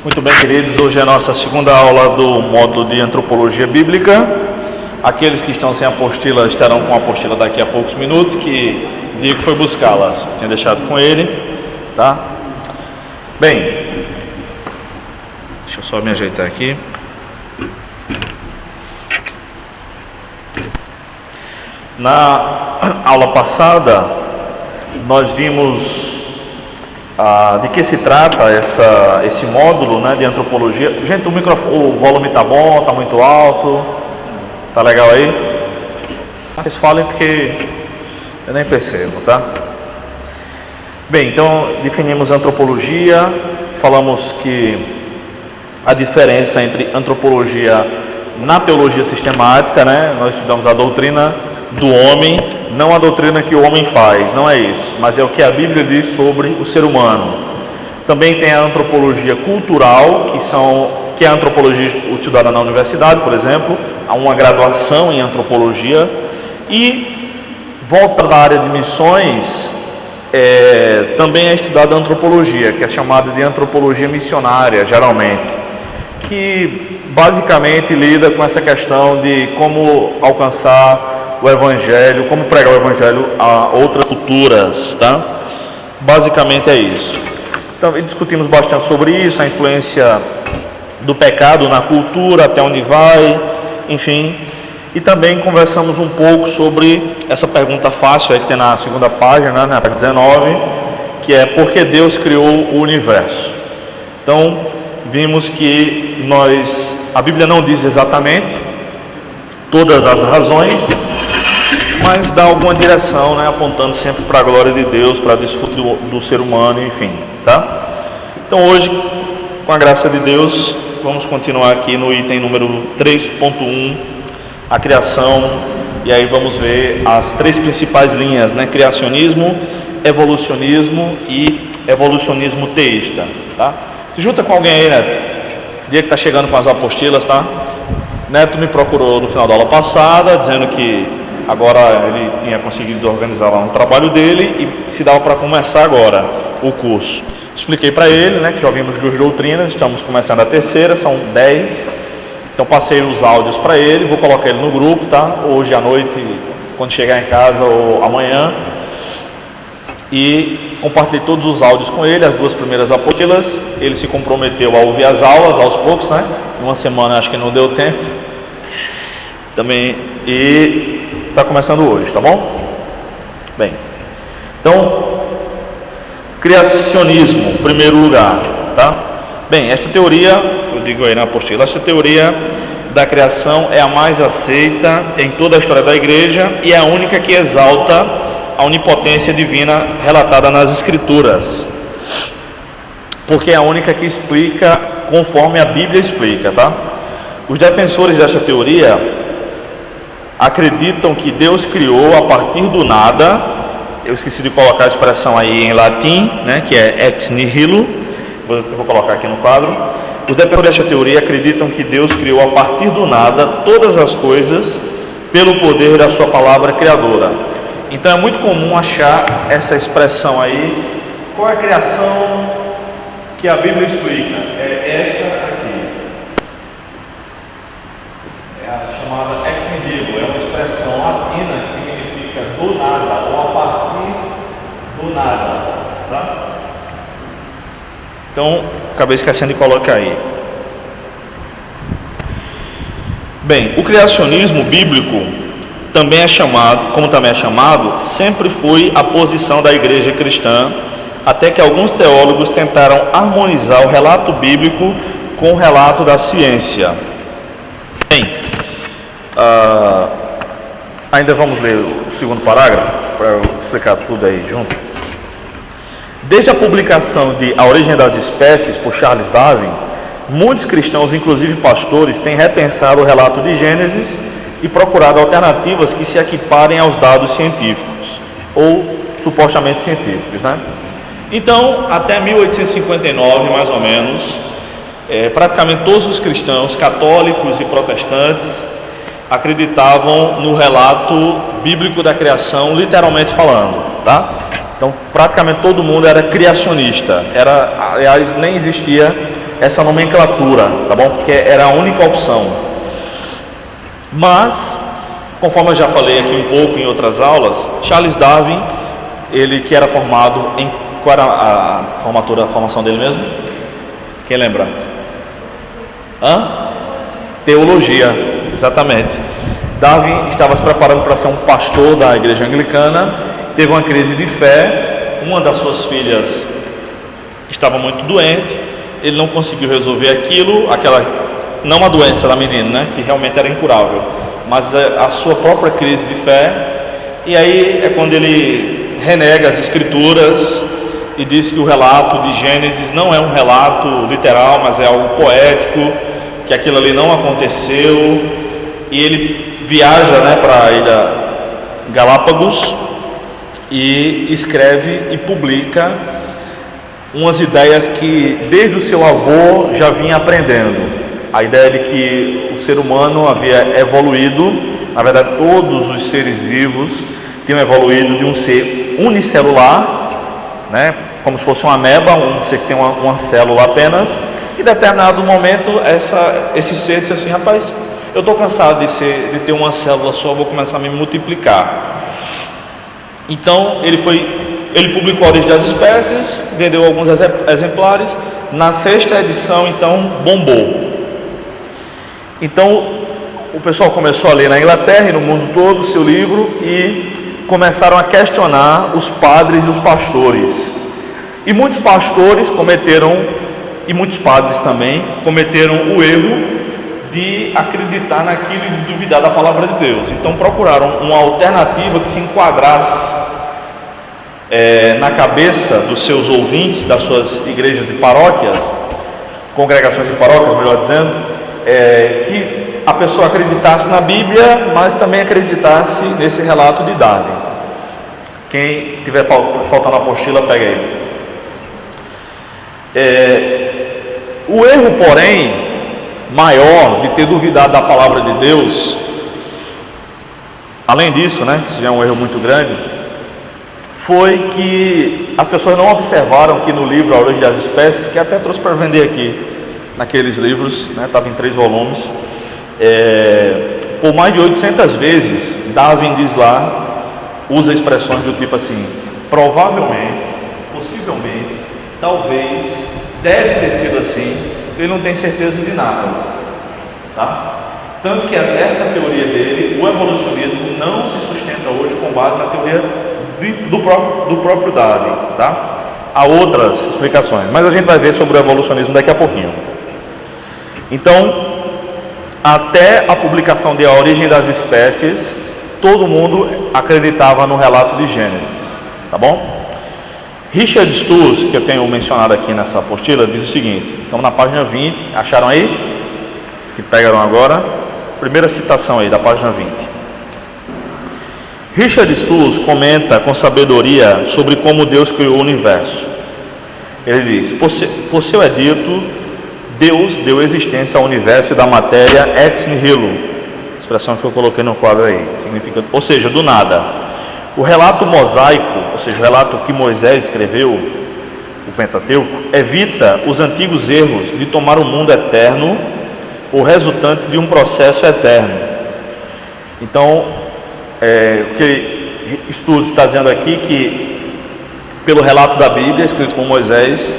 Muito bem, queridos, hoje é a nossa segunda aula do módulo de Antropologia Bíblica. Aqueles que estão sem apostila estarão com a apostila daqui a poucos minutos, que Diego foi buscá-las, tinha deixado com ele, tá? Bem, deixa eu só me ajeitar aqui. Na aula passada, nós vimos de que se trata esse módulo, né, de antropologia. Gente, o volume está bom, está muito alto, tá legal aí? Vocês falem porque eu nem percebo, tá? Bem, então definimos antropologia, falamos que a diferença entre antropologia na teologia sistemática, né? Nós estudamos a doutrina do homem, não a doutrina que o homem faz, não é isso, mas é o que a Bíblia diz sobre o ser humano. Também tem a antropologia cultural, que é a antropologia estudada na universidade, por exemplo, há uma graduação em antropologia. E volta da área de missões, também é estudada a antropologia, que é chamada de antropologia missionária, geralmente, que basicamente lida com essa questão de como alcançar o Evangelho, como pregar o Evangelho a outras culturas, tá? Basicamente é isso. Então, discutimos bastante sobre isso, a influência do pecado na cultura, até onde vai, enfim. E também conversamos um pouco sobre essa pergunta fácil aí que tem na segunda página, na página 19, que é por que Deus criou o universo. Então, vimos que a Bíblia não diz exatamente todas as razões, mas dá alguma direção, né, apontando sempre para a glória de Deus, para desfrute do ser humano, enfim, tá? Então hoje, com a graça de Deus, vamos continuar aqui no item número 3.1, a criação, e aí vamos ver as três principais linhas, né, criacionismo, evolucionismo e evolucionismo teísta, tá? Se junta com alguém aí, Neto, dia que está chegando com as apostilas, tá? Neto me procurou no final da aula passada, dizendo que agora ele tinha conseguido organizar lá um trabalho dele e se dava para começar agora o curso. Expliquei para ele, né, que já vimos 2 doutrinas, estamos começando a terceira, são 10. Então passei os áudios para ele, vou colocar ele no grupo, tá? Hoje à noite, quando chegar em casa, ou amanhã. E compartilhei todos os áudios com ele, as 2 primeiras apostilas. Ele se comprometeu a ouvir as aulas aos poucos, né? Uma semana acho que não deu tempo. Também, e está começando hoje, tá bom? Bem, então, criacionismo, em primeiro lugar, tá? Bem, esta teoria, eu digo aí na apostila, esta teoria da criação é a mais aceita em toda a história da igreja e é a única que exalta a onipotência divina relatada nas escrituras, porque é a única que explica conforme a Bíblia explica, tá? Os defensores desta teoria acreditam que Deus criou a partir do nada. Eu esqueci de colocar a expressão aí em latim, né, que é ex nihilo. Eu vou colocar aqui no quadro. Os defensores desta teoria acreditam que Deus criou a partir do nada todas as coisas pelo poder da sua palavra criadora. Então é muito comum achar essa expressão aí. Qual é a criação que a Bíblia explica? É esta aqui. É a chamada ex nihilo. É uma expressão latina que significa do nada ou a partir do nada, tá? Então, acabei esquecendo de colocar aí. Bem, o criacionismo bíblico também é chamado, como também é chamado, sempre foi a posição da igreja cristã, até que alguns teólogos tentaram harmonizar o relato bíblico com o relato da ciência. Bem, ainda vamos ler o segundo parágrafo, para eu explicar tudo aí junto. Desde a publicação de A Origem das Espécies, por Charles Darwin, muitos cristãos, inclusive pastores, têm repensado o relato de Gênesis e procurado alternativas que se equiparem aos dados científicos, ou supostamente científicos, né? Então, até 1859, mais ou menos, praticamente todos os cristãos, católicos e protestantes, acreditavam no relato bíblico da criação, literalmente falando, tá? Então, praticamente todo mundo era criacionista. Aliás, nem existia essa nomenclatura, tá bom? Porque era a única opção. Mas, conforme eu já falei aqui um pouco em outras aulas, Charles Darwin, ele que era formado em... Qual era a formação dele mesmo? Quem lembra? Teologia, exatamente. Darwin estava se preparando para ser um pastor da igreja anglicana, teve uma crise de fé, uma das suas filhas estava muito doente, ele não conseguiu resolver não a doença da menina, né, que realmente era incurável, mas a sua própria crise de fé, e aí é quando ele renega as escrituras e diz que o relato de Gênesis não é um relato literal, mas é algo poético, que aquilo ali não aconteceu, e ele viaja, né, para a ilha Galápagos e escreve e publica umas ideias que desde o seu avô já vinha aprendendo. A ideia de que o ser humano havia evoluído, na verdade todos os seres vivos tinham evoluído de um ser unicelular, né, como se fosse uma ameba, um ser que tem uma célula apenas, que em determinado momento esse ser disse assim: rapaz, eu estou cansado de ter uma célula só, vou começar a me multiplicar. Então ele publicou a Origem das Espécies, vendeu alguns exemplares. Na 6ª edição, então, bombou. Então o pessoal começou a ler na Inglaterra e no mundo todo o seu livro e começaram a questionar os padres e os pastores. E muitos pastores e muitos padres também cometeram o erro de acreditar naquilo e de duvidar da palavra de Deus. Então procuraram uma alternativa que se enquadrasse na cabeça dos seus ouvintes, das suas igrejas e paróquias, congregações e paróquias, melhor dizendo, que a pessoa acreditasse na Bíblia, mas também acreditasse nesse relato de Darwin. Quem tiver faltando a apostila, pega aí. O erro, porém, maior de ter duvidado da palavra de Deus, além disso, né, que já é um erro muito grande, foi que as pessoas não observaram que no livro A Origem das Espécies, que até trouxe para vender aqui naqueles livros, né, estava em 3 volumes, por mais de 800 vezes Darwin diz lá, usa expressões do tipo assim: provavelmente, possivelmente, talvez, deve ter sido assim. Ele não tem certeza de nada, tá? Tanto que essa teoria dele, o evolucionismo, não se sustenta hoje com base na teoria do próprio Darwin, tá? Há outras explicações, mas a gente vai ver sobre o evolucionismo daqui a pouquinho. Então, até a publicação de A Origem das Espécies, todo mundo acreditava no relato de Gênesis, tá bom? Richard Sturz, que eu tenho mencionado aqui nessa apostila, diz o seguinte, estamos na página 20, acharam aí? Os que pegaram agora, primeira citação aí da página 20. Richard Sturz comenta com sabedoria sobre como Deus criou o universo. Ele diz: por seu edito, Deus deu existência ao universo e da matéria ex nihilo, expressão que eu coloquei no quadro aí, significa, ou seja, do nada. O relato mosaico, ou seja, o relato que Moisés escreveu, o Pentateuco, evita os antigos erros de tomar o mundo eterno, o resultante de um processo eterno. Então, o que Sturz está dizendo aqui, que pelo relato da Bíblia, escrito por Moisés,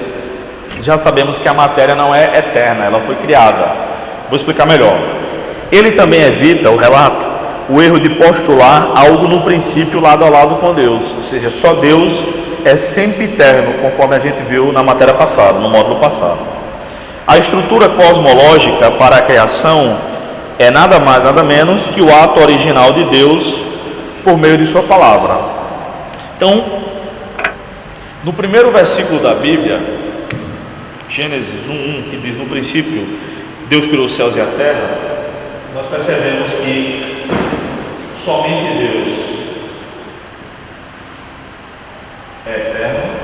já sabemos que a matéria não é eterna, ela foi criada. Vou explicar melhor. Ele também evita, o relato, o erro de postular algo no princípio lado a lado com Deus, ou seja, só Deus é sempre eterno, conforme a gente viu na matéria passada, no módulo passado. A estrutura cosmológica para a criação é nada mais, nada menos que o ato original de Deus por meio de sua palavra. Então, no primeiro versículo da Bíblia, Gênesis 1:1, que diz: no princípio Deus criou os céus e a terra, nós percebemos que somente Deus é eterno.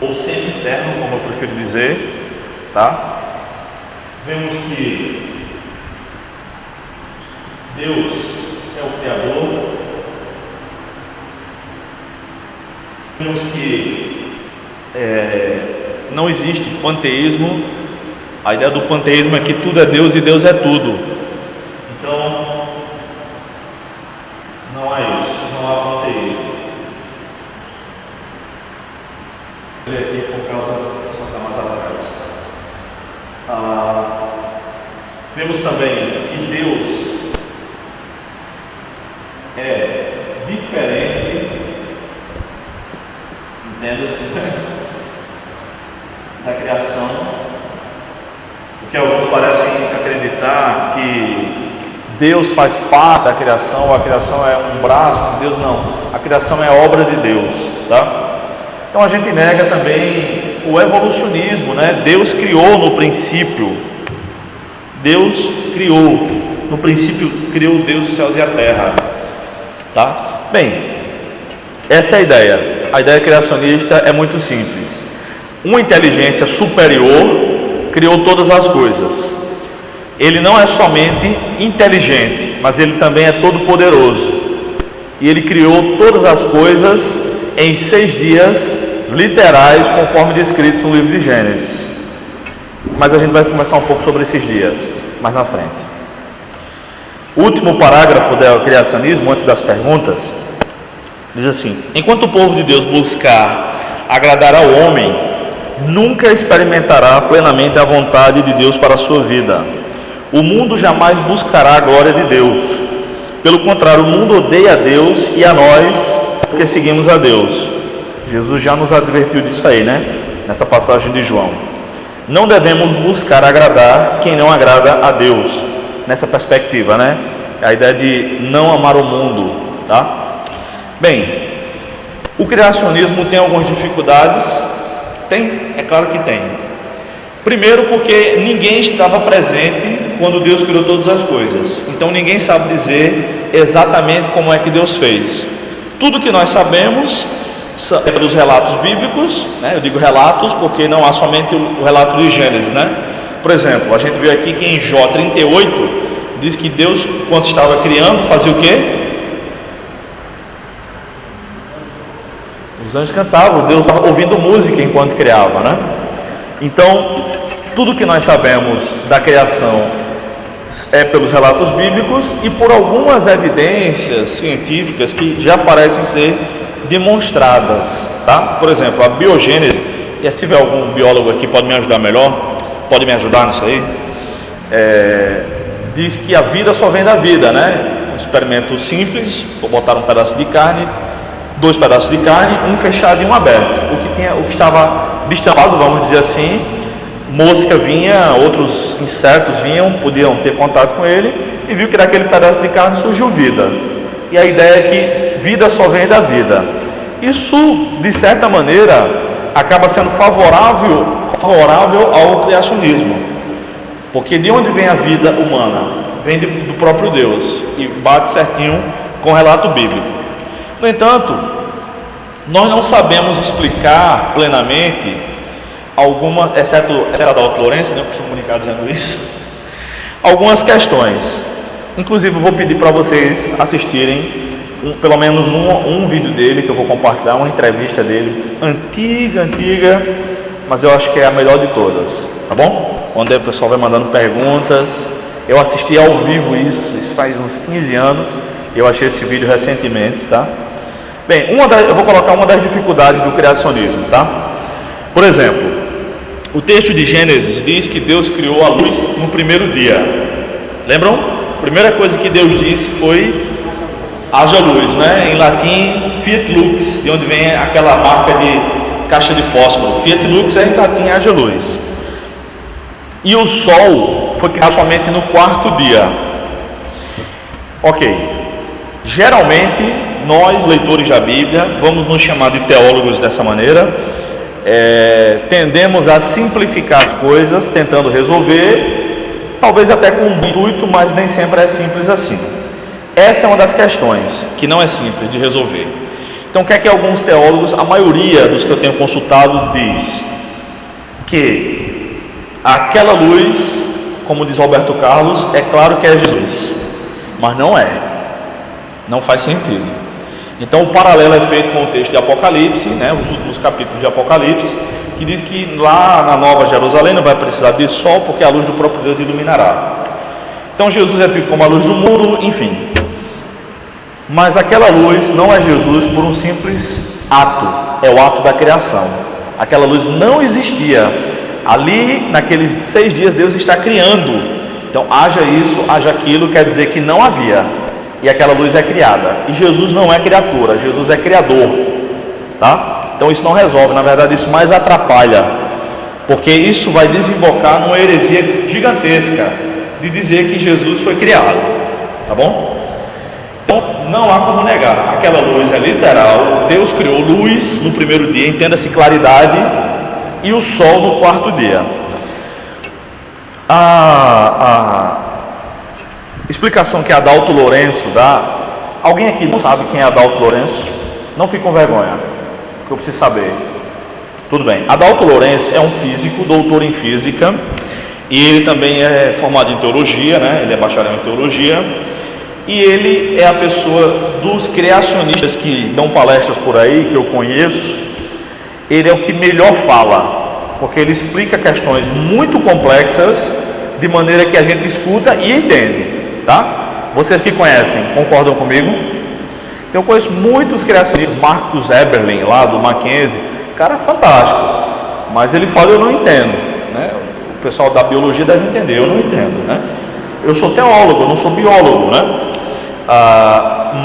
Ou sempre eterno, como eu prefiro dizer, tá? Vemos que Deus é o Criador, Vimos que não existe panteísmo. A ideia do panteísmo é que tudo é Deus e Deus é tudo. Então, não há isso, não há panteísmo. Vou ver aqui por causa só está mais atrás. Vemos também que Deus é diferente, entenda-se, da criação, porque alguns parecem acreditar que Deus faz parte da criação, ou a criação é um braço de Deus. Não, a criação é obra de Deus, tá? Então a gente nega também o evolucionismo, né? Deus criou no princípio, no princípio criou Deus os céus e a terra, tá? Bem, essa é a ideia. A ideia criacionista é muito simples. Uma inteligência superior criou todas as coisas. Ele não é somente inteligente, mas ele também é todo poderoso. E ele criou todas as coisas em 6 dias literais, conforme descritos no livro de Gênesis. Mas a gente vai conversar um pouco sobre esses dias mais na frente. O último parágrafo do criacionismo, antes das perguntas, diz assim: enquanto o povo de Deus buscar agradar ao homem, nunca experimentará plenamente a vontade de Deus para a sua vida. O mundo jamais buscará a glória de Deus. Pelo contrário, o mundo odeia a Deus e a nós, porque seguimos a Deus. Jesus já nos advertiu disso aí, né? Nessa passagem de João. Não devemos buscar agradar quem não agrada a Deus. Nessa perspectiva, né? A ideia de não amar o mundo, tá? Bem, o criacionismo tem algumas dificuldades. Tem? É claro que tem. Primeiro, porque ninguém estava presente quando Deus criou todas as coisas. Então ninguém sabe dizer exatamente como é que Deus fez. Tudo que nós sabemos é pelos relatos bíblicos, né? Eu digo relatos porque não há somente o relato de Gênesis, né? Por exemplo, a gente vê aqui que em Jó 38 diz que Deus, quando estava criando, fazia o quê? Os anjos cantavam, Deus estava ouvindo música enquanto criava, né? Então, tudo que nós sabemos da criação é pelos relatos bíblicos e por algumas evidências científicas que já parecem ser demonstradas, tá? Por exemplo, a biogênese, e se tiver algum biólogo aqui pode me ajudar melhor, pode me ajudar nisso aí, diz que a vida só vem da vida, né? Um experimento simples, vou botar um pedaço de carne, 2 pedaços de carne, um fechado e um aberto. O que estava destampado, vamos dizer assim, mosca vinha, outros insetos vinham, podiam ter contato com ele, e viu que daquele pedaço de carne surgiu vida. E a ideia é que vida só vem da vida. Isso, de certa maneira, acaba sendo favorável ao criacionismo, porque de onde vem a vida humana? Vem do próprio Deus, e bate certinho com o relato bíblico. No entanto, nós não sabemos explicar plenamente algumas, exceto a Dalton Lourenço, né, eu costumo comunicar dizendo isso, algumas questões. Inclusive, eu vou pedir para vocês assistirem pelo menos um vídeo dele, que eu vou compartilhar, uma entrevista dele, antiga, mas eu acho que é a melhor de todas, tá bom? Onde o pessoal vai mandando perguntas. Eu assisti ao vivo isso faz uns 15 anos, eu achei esse vídeo recentemente, tá? Bem, eu vou colocar uma das dificuldades do criacionismo, tá? Por exemplo, o texto de Gênesis diz que Deus criou a luz no primeiro dia. Lembram? A primeira coisa que Deus disse foi: haja luz, né? Em latim, fiat lux, de onde vem aquela marca de caixa de fósforo. Fiat lux é em latim, haja luz. E o sol foi criado somente no 4º dia. Ok. Geralmente, nós, leitores da Bíblia, vamos nos chamar de teólogos dessa maneira, tendemos a simplificar as coisas, tentando resolver, talvez até com um intuito, mas nem sempre é simples assim. Essa é uma das questões que não é simples de resolver. Então, o que é que alguns teólogos, a maioria dos que eu tenho consultado, diz? Que aquela luz, como diz Roberto Carlos, é claro que é Jesus, mas não é. Não faz sentido. Então o paralelo é feito com o texto de Apocalipse, né, os capítulos de Apocalipse, que diz que lá na Nova Jerusalém não vai precisar de sol, porque a luz do próprio Deus iluminará. Então Jesus é tido como a luz do mundo, enfim. Mas aquela luz não é Jesus por um simples ato, é o ato da criação. Aquela luz não existia. Ali, naqueles 6 dias, Deus está criando. Então, haja isso, haja aquilo, quer dizer que não havia. E aquela luz é criada. E Jesus não é criatura, Jesus é criador. Tá? Então isso não resolve, na verdade isso mais atrapalha. Porque isso vai desembocar numa heresia gigantesca de dizer que Jesus foi criado. Tá bom? Então não há como negar. Aquela luz é literal. Deus criou luz no primeiro dia, entenda-se claridade, e o sol no 4º dia. A explicação que Adalto Lourenço dá. Alguém aqui não sabe quem é Adalto Lourenço? Não fique com vergonha, porque eu preciso saber. Tudo bem. Adalto Lourenço é um físico, doutor em física, e ele também é formado em teologia, né? Ele é bacharel em teologia, e ele é a pessoa dos criacionistas que dão palestras por aí, que eu conheço. Ele é o que melhor fala, porque ele explica questões muito complexas de maneira que a gente escuta e entende. Tá? Vocês que conhecem, concordam comigo? Então eu conheço muitos criacionistas, Marcus Eberlin lá do Mackenzie, cara fantástico, mas ele fala eu não entendo, né? O pessoal da biologia deve entender, eu não entendo, né? Eu sou teólogo, eu não sou biólogo, né?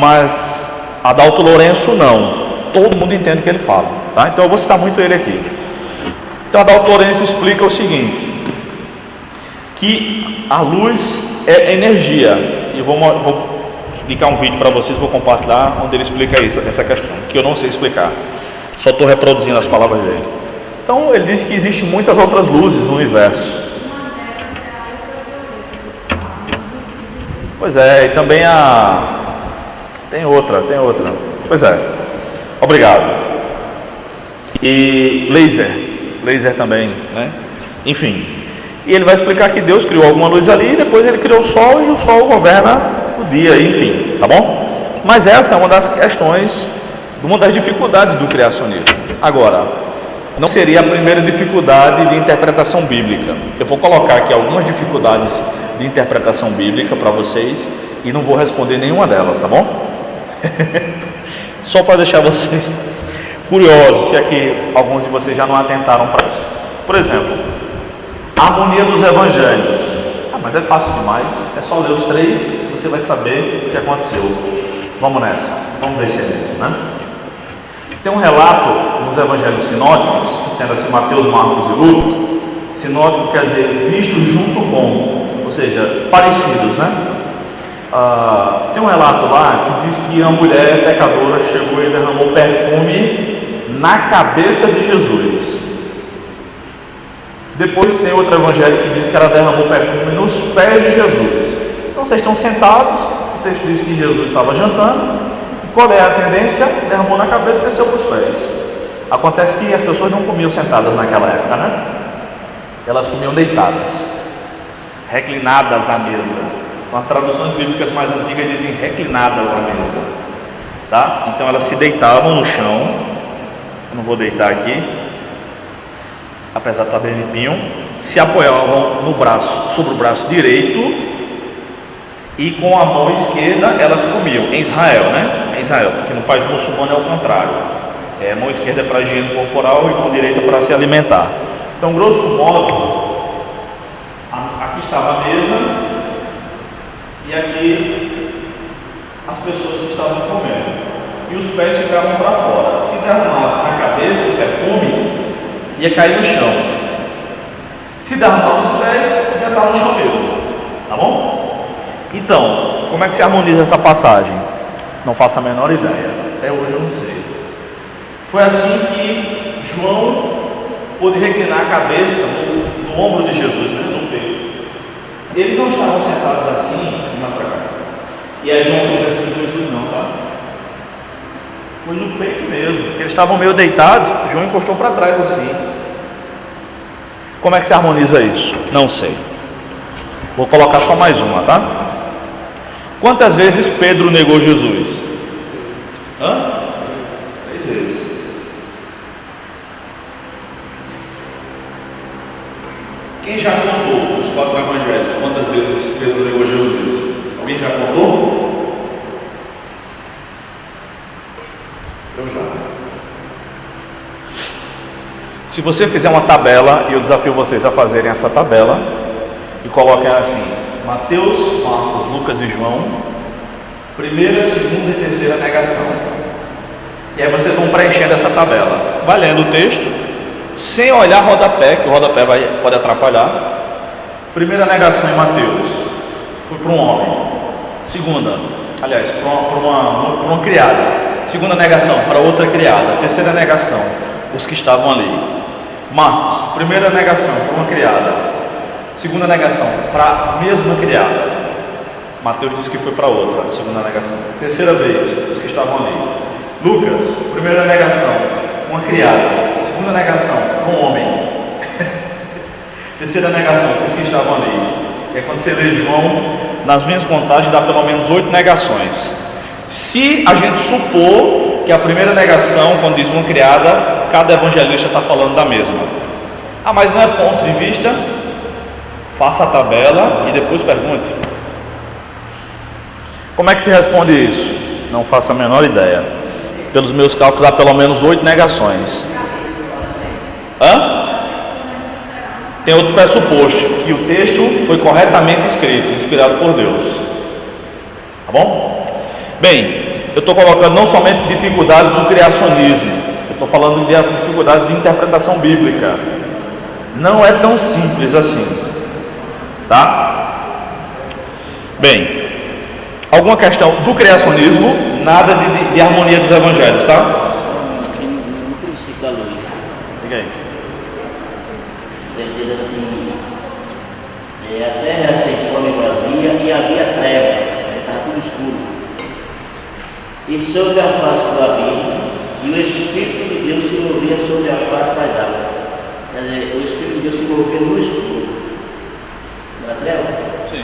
Mas Adalto Lourenço não, todo mundo entende o que ele fala, tá? Então eu vou citar muito ele aqui. Então Adalto Lourenço explica o seguinte, que a luz é energia, e vou explicar um vídeo para vocês, vou compartilhar, onde ele explica isso, essa questão, que eu não sei explicar, só estou reproduzindo as palavras dele. Então ele diz que existem muitas outras luzes no universo. Pois é, e também tem outra, pois é, obrigado. E laser também, né? Enfim. E ele vai explicar que Deus criou alguma luz ali, e depois ele criou o sol, e o sol governa o dia, enfim, tá bom? Mas essa é uma das questões, uma das dificuldades do criacionismo. Agora, não seria a primeira dificuldade de interpretação bíblica. Eu vou colocar aqui algumas dificuldades de interpretação bíblica para vocês, e não vou responder nenhuma delas, tá bom? Só para deixar vocês curiosos, se aqui alguns de vocês já não atentaram para isso. Por exemplo, a harmonia dos evangelhos. Mas é fácil demais, é só ler os 3, você vai saber o que aconteceu. Vamos nessa, vamos ver se é mesmo, né? Tem um relato nos evangelhos sinóticos, entenda-se Mateus, Marcos e Lucas. Sinótico quer dizer visto junto com, ou seja, parecidos, né? Tem um relato lá que diz que a mulher pecadora chegou e derramou perfume na cabeça de Jesus. Depois tem outro evangelho que diz que ela derramou perfume nos pés de Jesus. Então vocês estão sentados, o texto diz que Jesus estava jantando, e qual é a tendência? Derramou na cabeça e desceu para os pés. Acontece que as pessoas não comiam sentadas naquela época, né? Elas comiam deitadas, reclinadas à mesa. Então, as traduções bíblicas mais antigas dizem reclinadas à mesa, tá? Então elas se deitavam no chão. Eu não vou deitar aqui, apesar de estar bem limpinho, se apoiavam no braço, sobre o braço direito, e com a mão esquerda elas comiam. Em Israel, né? Em Israel, porque no país muçulmano é o contrário. A mão esquerda é para a higiene corporal e a mão direita para se alimentar. Então, grosso modo, aqui estava a mesa e aqui as pessoas que estavam comendo. E os pés ficavam para fora. Se derramasse na cabeça o perfume, ia cair no chão. Se derramar nos pés, já está no chão mesmo. Tá bom? Então, como é que se harmoniza essa passagem? Não faço a menor ideia. Até hoje eu não sei. Foi assim que João pôde reclinar a cabeça no ombro de Jesus, né? No peito. Eles não estavam sentados assim, mais para cá. E aí João fez assim, Jesus não, tá? Foi no peito mesmo, porque eles estavam meio deitados, João encostou para trás assim. Como é que se harmoniza isso? Não sei. Vou colocar só mais uma, tá? Quantas vezes Pedro negou Jesus? Hã? 3 vezes. Quem já contou os 4 evangelhos? Quantas vezes Pedro negou Jesus? Alguém já contou? Eu já. Se você fizer uma tabela, e eu desafio vocês a fazerem essa tabela, e coloquem assim: Mateus, Marcos, Lucas e João, primeira, segunda e terceira negação. E aí vocês vão preenchendo essa tabela. Vai lendo o texto, sem olhar rodapé, que o rodapé pode atrapalhar. Primeira negação em Mateus, foi para um homem. Segunda, aliás, para uma criada. Segunda negação, para outra criada. Terceira negação, os que estavam ali. Marcos, primeira negação, para uma criada. Segunda negação, para a mesma criada. Mateus diz que foi para outra, segunda negação. Terceira vez, os que estavam ali. Lucas, primeira negação, uma criada. Segunda negação, um homem. Terceira negação, os que estavam ali. E aí, quando você lê João, nas minhas contagens dá pelo menos 8 negações. Se a gente supor que a primeira negação, quando diz uma criada, cada evangelista está falando da mesma. Ah, mas não é ponto de vista? Faça a tabela e depois pergunte. Como é que se responde isso? Não faço a menor ideia. Pelos meus cálculos, dá pelo menos 8 negações. Hã? Tem outro pressuposto, que o texto foi corretamente escrito, inspirado por Deus. Tá bom? Bem, eu estou colocando não somente dificuldades do criacionismo, eu estou falando de dificuldades de interpretação bíblica. Não é tão simples assim. Tá? Bem, alguma questão do criacionismo, nada de harmonia dos evangelhos, tá? No princípio da luz, Fica aí. ele diz assim: a terra era sem forma e vazia, e havia trevas, estava tudo escuro. E sobre a face do abismo, e o Espírito de Deus se movia sobre a face das águas. Quer dizer, o Espírito de Deus se movia no escuro. Não é trevas? Sim.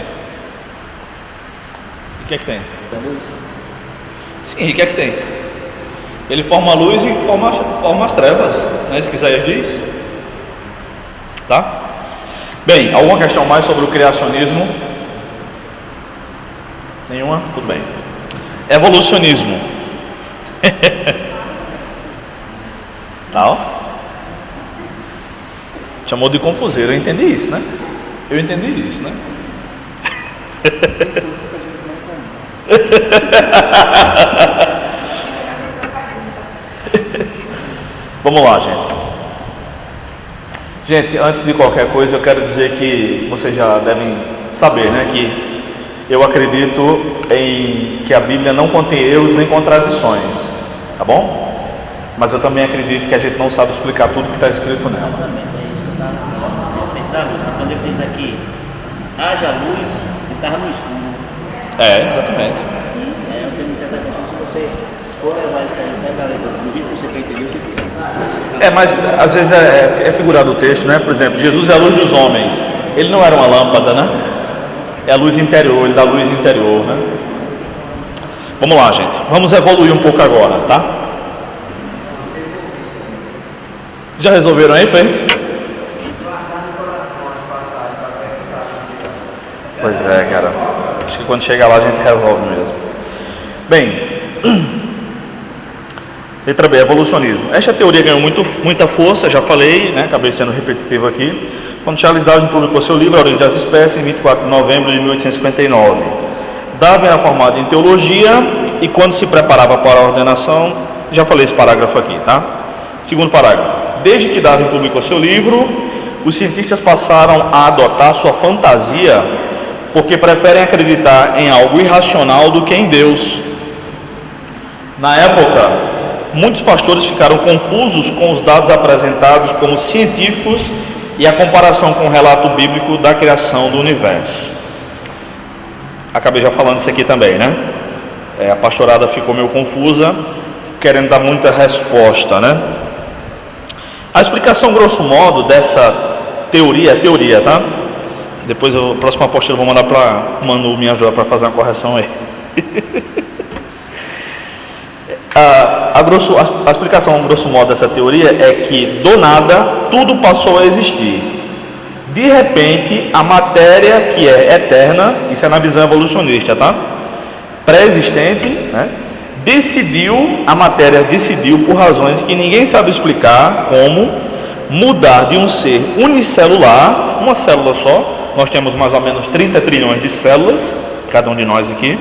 E o que é que tem? Da luz. Sim, e o que é que tem? Ele forma a luz e forma as trevas. Não é isso que Isaías diz? Tá? Bem, alguma questão mais sobre o criacionismo? Nenhuma? Tudo bem. Evolucionismo. Tá? Chamou de confuseiro, eu entendi isso, né? Eu entendi isso, né? Vamos lá, gente. Gente, antes de qualquer coisa, eu quero dizer que vocês já devem saber, né, que eu acredito em que a Bíblia não contém erros nem contradições, tá bom? Mas eu também acredito que a gente não sabe explicar tudo que está escrito nela. Exatamente, é isso que eu estava falando a respeito da luz. Mas quando ele diz aqui, haja luz, ele estava no escuro. É, exatamente. Eu tenho interpretação, se você for levar isso aí, pega a letra do jeito que você quer entender, você fica. É, mas às vezes é figurado o texto, né? Por exemplo, Jesus é a luz dos homens. Ele não era uma lâmpada, né? É a luz interior, ele dá a luz interior, né? Vamos lá, gente. Vamos evoluir um pouco agora, tá? Já resolveram aí, foi? Pois é, cara. Acho que quando chegar lá a gente resolve mesmo. Bem, letra B, evolucionismo. Esta teoria ganhou muita força, já falei, né? Acabei sendo repetitivo aqui. Quando Charles Darwin publicou seu livro A Origem das Espécies, em 24 de novembro de 1859. Darwin era formado em teologia e quando se preparava para a ordenação, já falei esse parágrafo aqui, tá? Segundo parágrafo. Desde que Darwin publicou seu livro, os cientistas passaram a adotar sua fantasia porque preferem acreditar em algo irracional do que em Deus. Na época, muitos pastores ficaram confusos com os dados apresentados como científicos e a comparação com o relato bíblico da criação do universo. Acabei já falando isso aqui também, né? A pastorada ficou meio confusa, querendo dar muita resposta, né? A explicação, grosso modo, dessa teoria, tá? Depois, a próxima apostila eu vou mandar para Manu me ajudar para fazer uma correção aí. A explicação, grosso modo, dessa teoria é que do nada tudo passou a existir. De repente, a matéria que é eterna, isso é na visão evolucionista, tá? Pré-existente, né? A matéria decidiu, por razões que ninguém sabe explicar, como mudar de um ser unicelular, uma célula só. Nós temos mais ou menos 30 trilhões de células, cada um de nós aqui,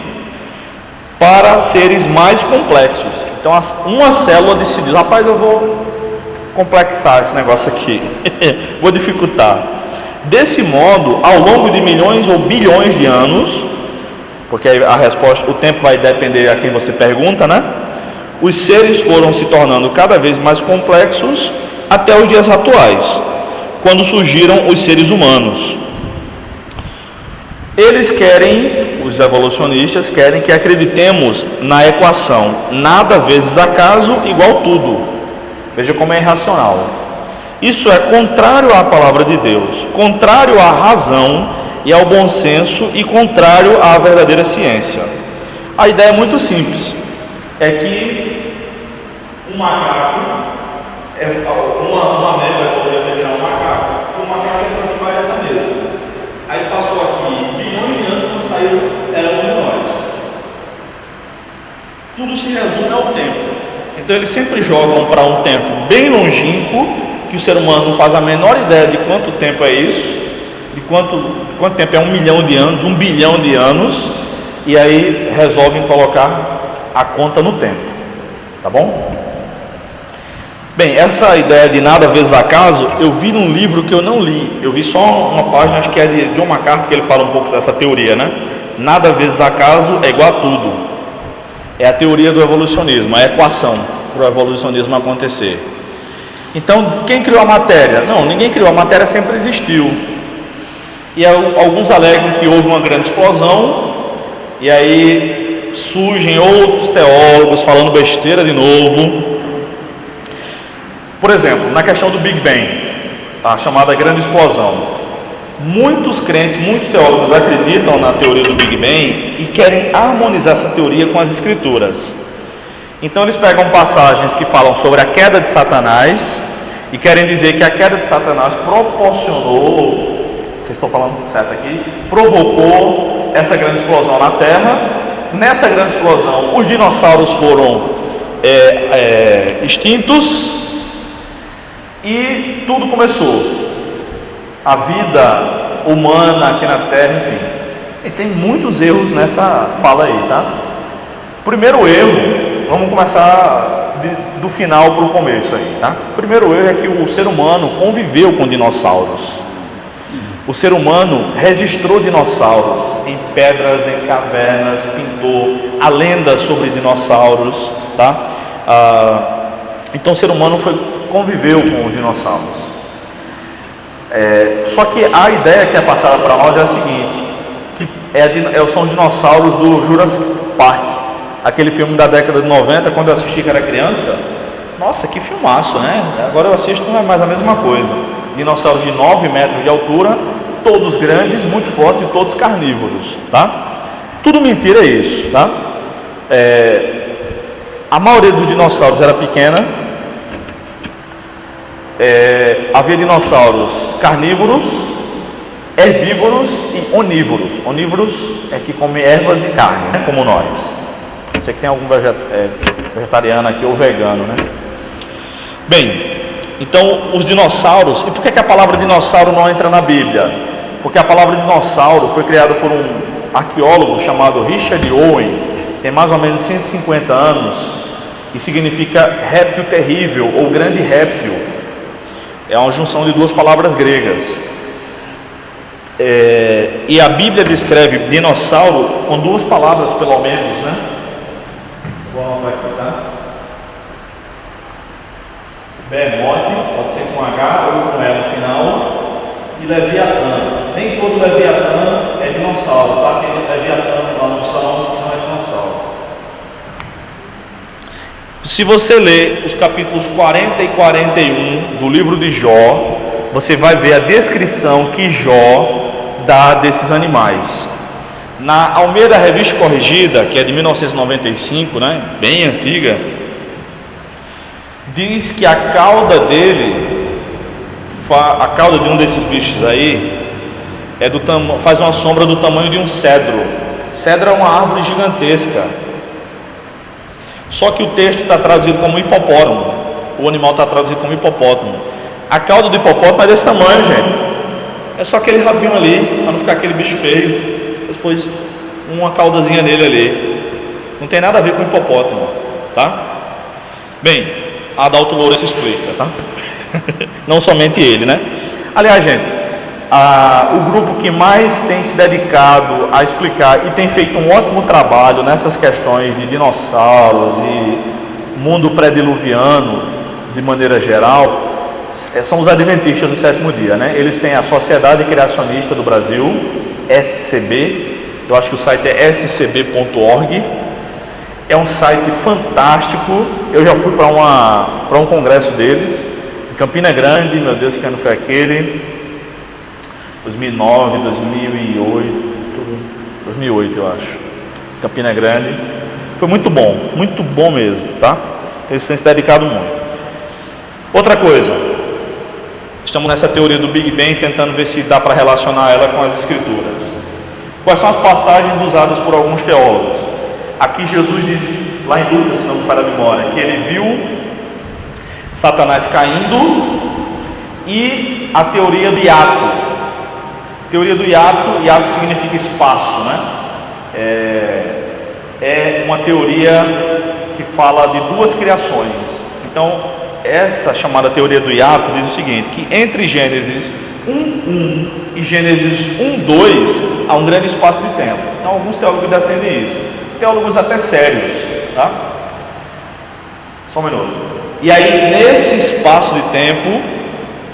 para seres mais complexos. Então uma célula decidiu, rapaz, eu vou complexar esse negócio aqui, vou dificultar. Desse modo, ao longo de milhões ou bilhões de anos, porque a resposta, o tempo vai depender a quem você pergunta, né? Os seres foram se tornando cada vez mais complexos até os dias atuais, quando surgiram os seres humanos. Eles querem, os evolucionistas querem que acreditemos na equação nada vezes acaso igual tudo. Veja como é irracional. Isso é contrário à palavra de Deus, contrário à razão e ao bom senso e contrário à verdadeira ciência. A ideia é muito simples, é que um macaco, uma ameba poderia virar um macaco, o macaco entrou aqui para essa mesa, aí passou aqui bilhões de anos, quando saiu, era um de nós. Tudo se resume ao tempo. Então eles sempre jogam para um tempo bem longínquo, que o ser humano não faz a menor ideia de quanto tempo é isso, de quanto tempo é 1 milhão de anos, 1 bilhão de anos, e aí resolvem colocar a conta no tempo, tá bom? Bem, essa ideia de nada vezes acaso, eu vi num livro que eu não li, eu vi só uma página, acho que é de John MacArthur, que ele fala um pouco dessa teoria, né? Nada vezes acaso é igual a tudo. É a teoria do evolucionismo, a equação para o evolucionismo acontecer. Então, quem criou a matéria? Não, ninguém criou, a matéria sempre existiu. E alguns alegam que houve uma grande explosão, e aí surgem outros teólogos falando besteira de novo. Por exemplo, na questão do Big Bang, a chamada grande explosão, muitos crentes, muitos teólogos acreditam na teoria do Big Bang e querem harmonizar essa teoria com as escrituras. Então eles pegam passagens que falam sobre a queda de Satanás e querem dizer que a queda de Satanás proporcionou, vocês estão falando certo aqui, provocou essa grande explosão na Terra. Nessa grande explosão, os dinossauros foram extintos e tudo começou. A vida humana aqui na Terra, enfim. E tem muitos erros nessa fala aí, tá? Primeiro erro, vamos começar do final para o começo aí, tá? O primeiro erro é que o ser humano conviveu com dinossauros. O ser humano registrou dinossauros em pedras, em cavernas, pintou a lenda sobre dinossauros, tá? Então o ser humano conviveu com os dinossauros. Só que a ideia que é passada para nós é a seguinte, que são os dinossauros do Jurassic Park, aquele filme da década de 90, quando eu assisti que era criança. Nossa, que filmaço, né? Agora eu assisto, não é mais a mesma coisa. Dinossauros de 9 metros de altura, todos grandes, muito fortes e todos carnívoros, tá? Tudo mentira é isso, tá? A maioria dos dinossauros era pequena. Havia dinossauros carnívoros, herbívoros e onívoros. Onívoros é que come ervas e carne, né? Como nós. Sei que tem algum vegetariano aqui ou vegano, né? Bem, então os dinossauros. E por que a palavra dinossauro não entra na Bíblia? Porque a palavra dinossauro foi criada por um arqueólogo chamado Richard Owen, tem mais ou menos 150 anos, e significa réptil terrível ou grande réptil. É uma junção de duas palavras gregas. E a Bíblia descreve dinossauro com duas palavras, pelo menos, né? Vou anotar aqui, tá? Behemoth, pode ser com H ou com E no final. E Leviatã. Nem todo Leviatã é dinossauro, tá? Tem Leviatã lá no Salmos que não é dinossauro. Se você ler os capítulos 40 e 41 do livro de Jó, você vai ver a descrição que Jó dá desses animais. Na Almeida Revista Corrigida, que é de 1995, né, bem antiga, diz que a cauda dele, a cauda de um desses bichos aí, faz uma sombra do tamanho de um cedro. Cedro é uma árvore gigantesca. Só que o texto está traduzido como hipopótamo. O animal está traduzido como hipopótamo. A cauda do hipopótamo é desse tamanho, gente. É só aquele rabinho ali, para não ficar aquele bicho feio. Depois uma caudazinha nele ali. Não tem nada a ver com hipopótamo, tá? Bem, Adalto Loura se explica, tá? Não somente ele, né? Aliás, gente, o grupo que mais tem se dedicado a explicar e tem feito um ótimo trabalho nessas questões de dinossauros e mundo pré-diluviano de maneira geral são os Adventistas do Sétimo Dia, né? Eles têm a Sociedade Criacionista do Brasil, SCB. Eu acho que o site é scb.org. É um site fantástico. Eu já fui para um congresso deles em Campina Grande. Meu Deus, que ano foi aquele? 2009, 2008 eu acho. Campina Grande. Foi muito bom mesmo, tá? Eles têm se dedicado muito. Outra coisa, estamos nessa teoria do Big Bang tentando ver se dá para relacionar ela com as Escrituras. Quais são as passagens usadas por alguns teólogos? Aqui Jesus diz, lá em Lucas, se não me falha a memória, que ele viu Satanás caindo, e a teoria do hiato. Teoria do hiato significa espaço, né? É uma teoria que fala de duas criações. Então, essa chamada teoria do hiato diz o seguinte, que entre Gênesis 1:1 e Gênesis 1:2 há um grande espaço de tempo. Então, alguns teólogos defendem isso. Teólogos até sérios, tá? Só um minuto. E aí, nesse espaço de tempo,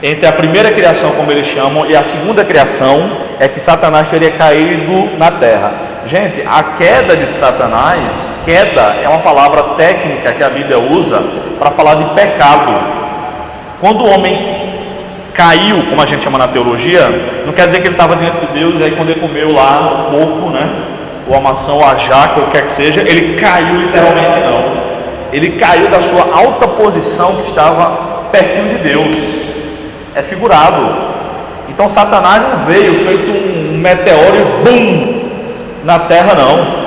entre a primeira criação, como eles chamam, e a segunda criação, é que Satanás teria caído na terra. Gente, a queda de Satanás, queda é uma palavra técnica que a Bíblia usa para falar de pecado. Quando o homem caiu, como a gente chama na teologia, não quer dizer que ele estava diante de Deus, e aí quando ele comeu lá o coco, né, ou a maçã, ou a jaca, ou o que quer que seja, ele caiu literalmente, não. Ele caiu da sua alta posição que estava pertinho de Deus. É figurado. Então Satanás não veio feito um meteoro e bum na terra, não.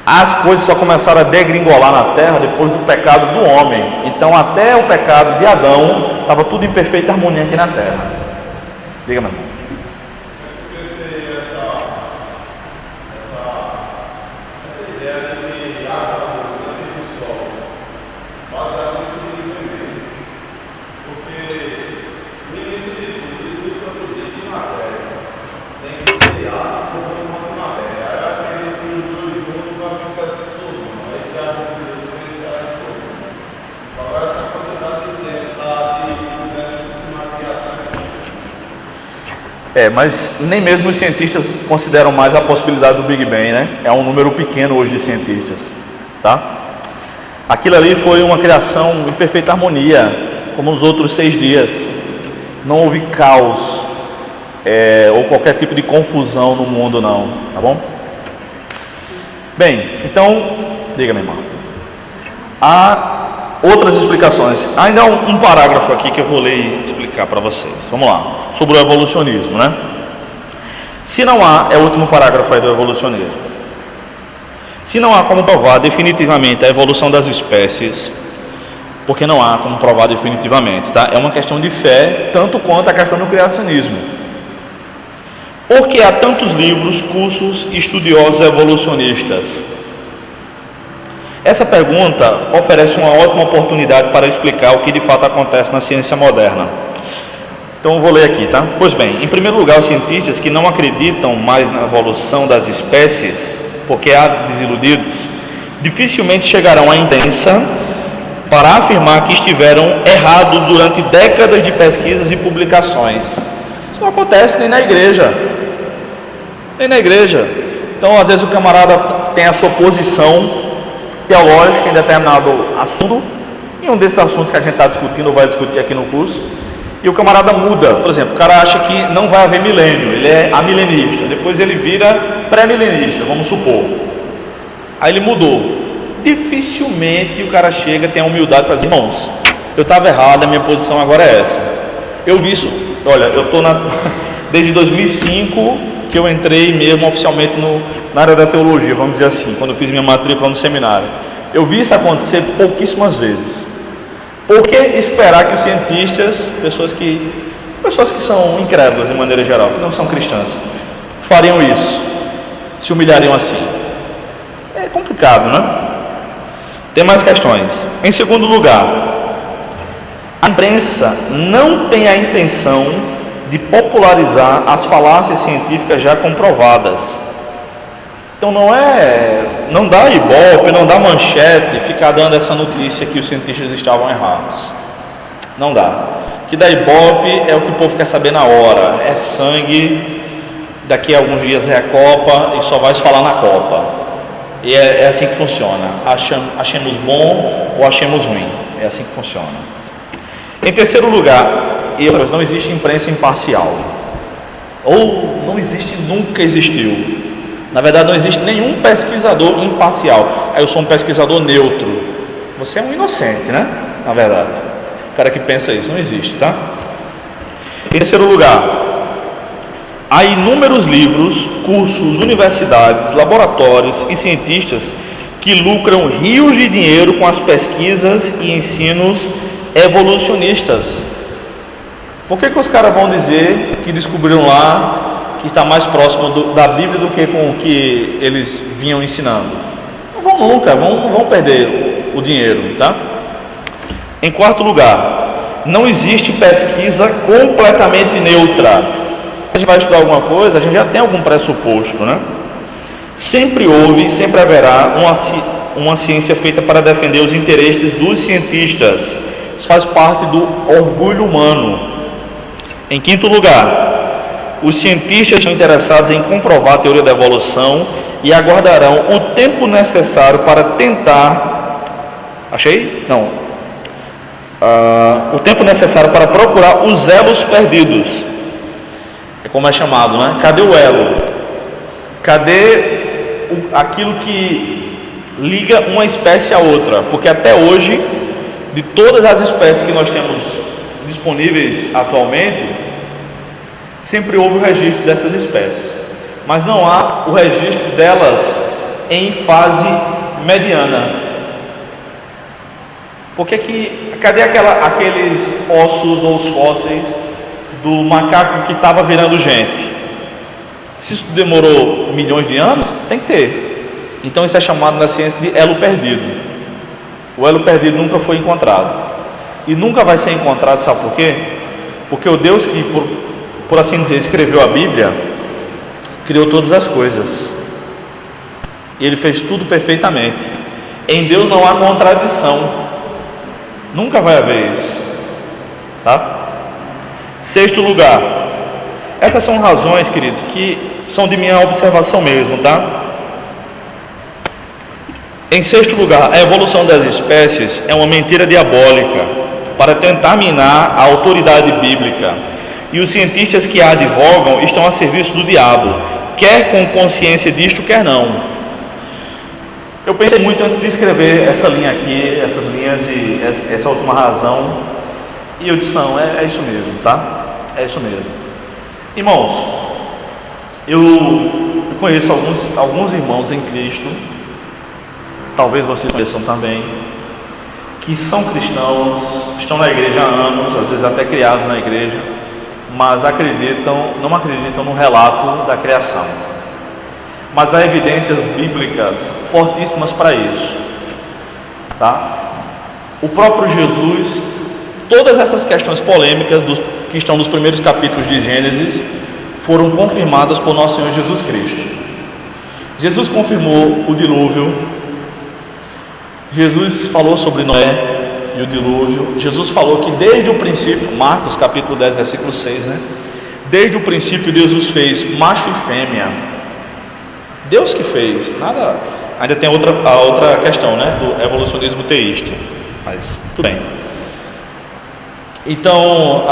As coisas só começaram a degringolar na terra depois do pecado do homem. Então até o pecado de Adão estava tudo em perfeita harmonia aqui na terra. Diga, meu irmão. Mas nem mesmo os cientistas consideram mais a possibilidade do Big Bang, né? É um número pequeno hoje de cientistas, tá? Aquilo ali foi uma criação em perfeita harmonia, como nos outros 6 dias. Não houve caos ou qualquer tipo de confusão no mundo, não, tá bom? Bem, então, diga, minha irmã. Há outras explicações. Ainda há um parágrafo aqui que eu vou ler e explicar para vocês. Vamos lá. Sobre o evolucionismo, né? Se não há, é o último parágrafo aí do evolucionismo. Se não há como provar definitivamente a evolução das espécies, porque não há como provar definitivamente, tá? É uma questão de fé, tanto quanto a questão do criacionismo. Por que há tantos livros, cursos e estudiosos evolucionistas? Essa pergunta oferece uma ótima oportunidade para explicar o que de fato acontece na ciência moderna. Então eu vou ler aqui, tá? Pois bem, em primeiro lugar, os cientistas que não acreditam mais na evolução das espécies, porque há desiludidos, dificilmente chegarão à intensa para afirmar que estiveram errados durante décadas de pesquisas e publicações. Isso não acontece nem na igreja. Nem na igreja. Então, às vezes o camarada tem a sua posição teológica em determinado assunto, e um desses assuntos que a gente está discutindo ou vai discutir aqui no curso, e o camarada muda. Por exemplo, o cara acha que não vai haver milênio, ele é amilenista, depois ele vira pré-milenista, vamos supor. Aí ele mudou. dificilmente o cara chega, tem a humildade para dizer: irmãos, eu estava errado, a minha posição agora é essa. Eu vi isso, olha, eu estou desde 2005 que eu entrei mesmo oficialmente na área da teologia, vamos dizer assim, quando eu fiz minha matrícula no seminário. Eu vi isso acontecer pouquíssimas vezes. Por que esperar que os cientistas, pessoas que são incrédulas de maneira geral, que não são cristãs, fariam isso, se humilhariam assim? É complicado, né? Tem mais questões. Em segundo lugar, a imprensa não tem a intenção de popularizar as falácias científicas já comprovadas. Então não dá ibope, não dá manchete ficar dando essa notícia que os cientistas estavam errados. Não dá. O que dá ibope é o que o povo quer saber na hora. É sangue, daqui a alguns dias é a Copa e só vai se falar na Copa. E é assim que funciona. Achemos bom ou achemos ruim. É assim que funciona. Em terceiro lugar, não existe imprensa imparcial. Ou não existe, nunca existiu. Na verdade, não existe nenhum pesquisador imparcial. Eu sou um pesquisador neutro. Você é um inocente, né? Na verdade, o cara que pensa isso não existe, tá? Em terceiro lugar, há inúmeros livros, cursos, universidades, laboratórios e cientistas que lucram rios de dinheiro com as pesquisas e ensinos evolucionistas. Por que os caras vão dizer que descobriram lá que está mais próximo da Bíblia do que com o que eles vinham ensinando? Não vão nunca, não vão perder o dinheiro, tá? Em quarto lugar, não existe pesquisa completamente neutra. A gente vai estudar alguma coisa, a gente já tem algum pressuposto, né? Sempre houve, sempre haverá uma ciência feita para defender os interesses dos cientistas. Isso faz parte do orgulho humano. Em quinto lugar, os cientistas estão interessados em comprovar a teoria da evolução e aguardarão o tempo necessário para tentar... o tempo necessário para procurar os elos perdidos. É como é chamado, né? Cadê o elo? Cadê aquilo que liga uma espécie a outra? Porque até hoje, de todas as espécies que nós temos disponíveis atualmente, sempre houve o registro dessas espécies, mas não há o registro delas em fase mediana. Cadê aqueles ossos ou os fósseis do macaco que estava virando gente? Se isso demorou milhões de anos, tem que ter. Então isso é chamado na ciência de elo perdido. O elo perdido nunca foi encontrado e nunca vai ser encontrado. Sabe por quê? Porque o Deus que, por assim dizer, escreveu a Bíblia, criou todas as coisas e Ele fez tudo perfeitamente. Em Deus não há contradição, nunca vai haver isso, tá? Sexto lugar, essas são razões, queridos, que são de minha observação mesmo, tá? Em sexto lugar, a evolução das espécies é uma mentira diabólica para tentar minar a autoridade bíblica, e os cientistas que a advogam estão a serviço do diabo, quer com consciência disto, quer não. Eu pensei muito antes de escrever essa linha aqui, essas linhas e essa última razão, e eu disse: não, é isso mesmo, tá? É isso mesmo. Irmãos, eu conheço alguns irmãos em Cristo, talvez vocês conheçam também, que são cristãos, estão na igreja há anos, às vezes até criados na igreja, mas não acreditam no relato da criação. Mas há evidências bíblicas fortíssimas para isso, tá? O próprio Jesus, todas essas questões polêmicas que estão nos primeiros capítulos de Gênesis foram confirmadas por nosso Senhor Jesus Cristo. Jesus confirmou o dilúvio. Jesus falou sobre Noé e o dilúvio. Jesus falou que desde o princípio, Marcos capítulo 10, versículo 6, né? Desde o princípio Deus os fez macho e fêmea. Deus que fez, nada. Ainda tem a outra questão, né? Do evolucionismo teísta, mas tudo bem. Então,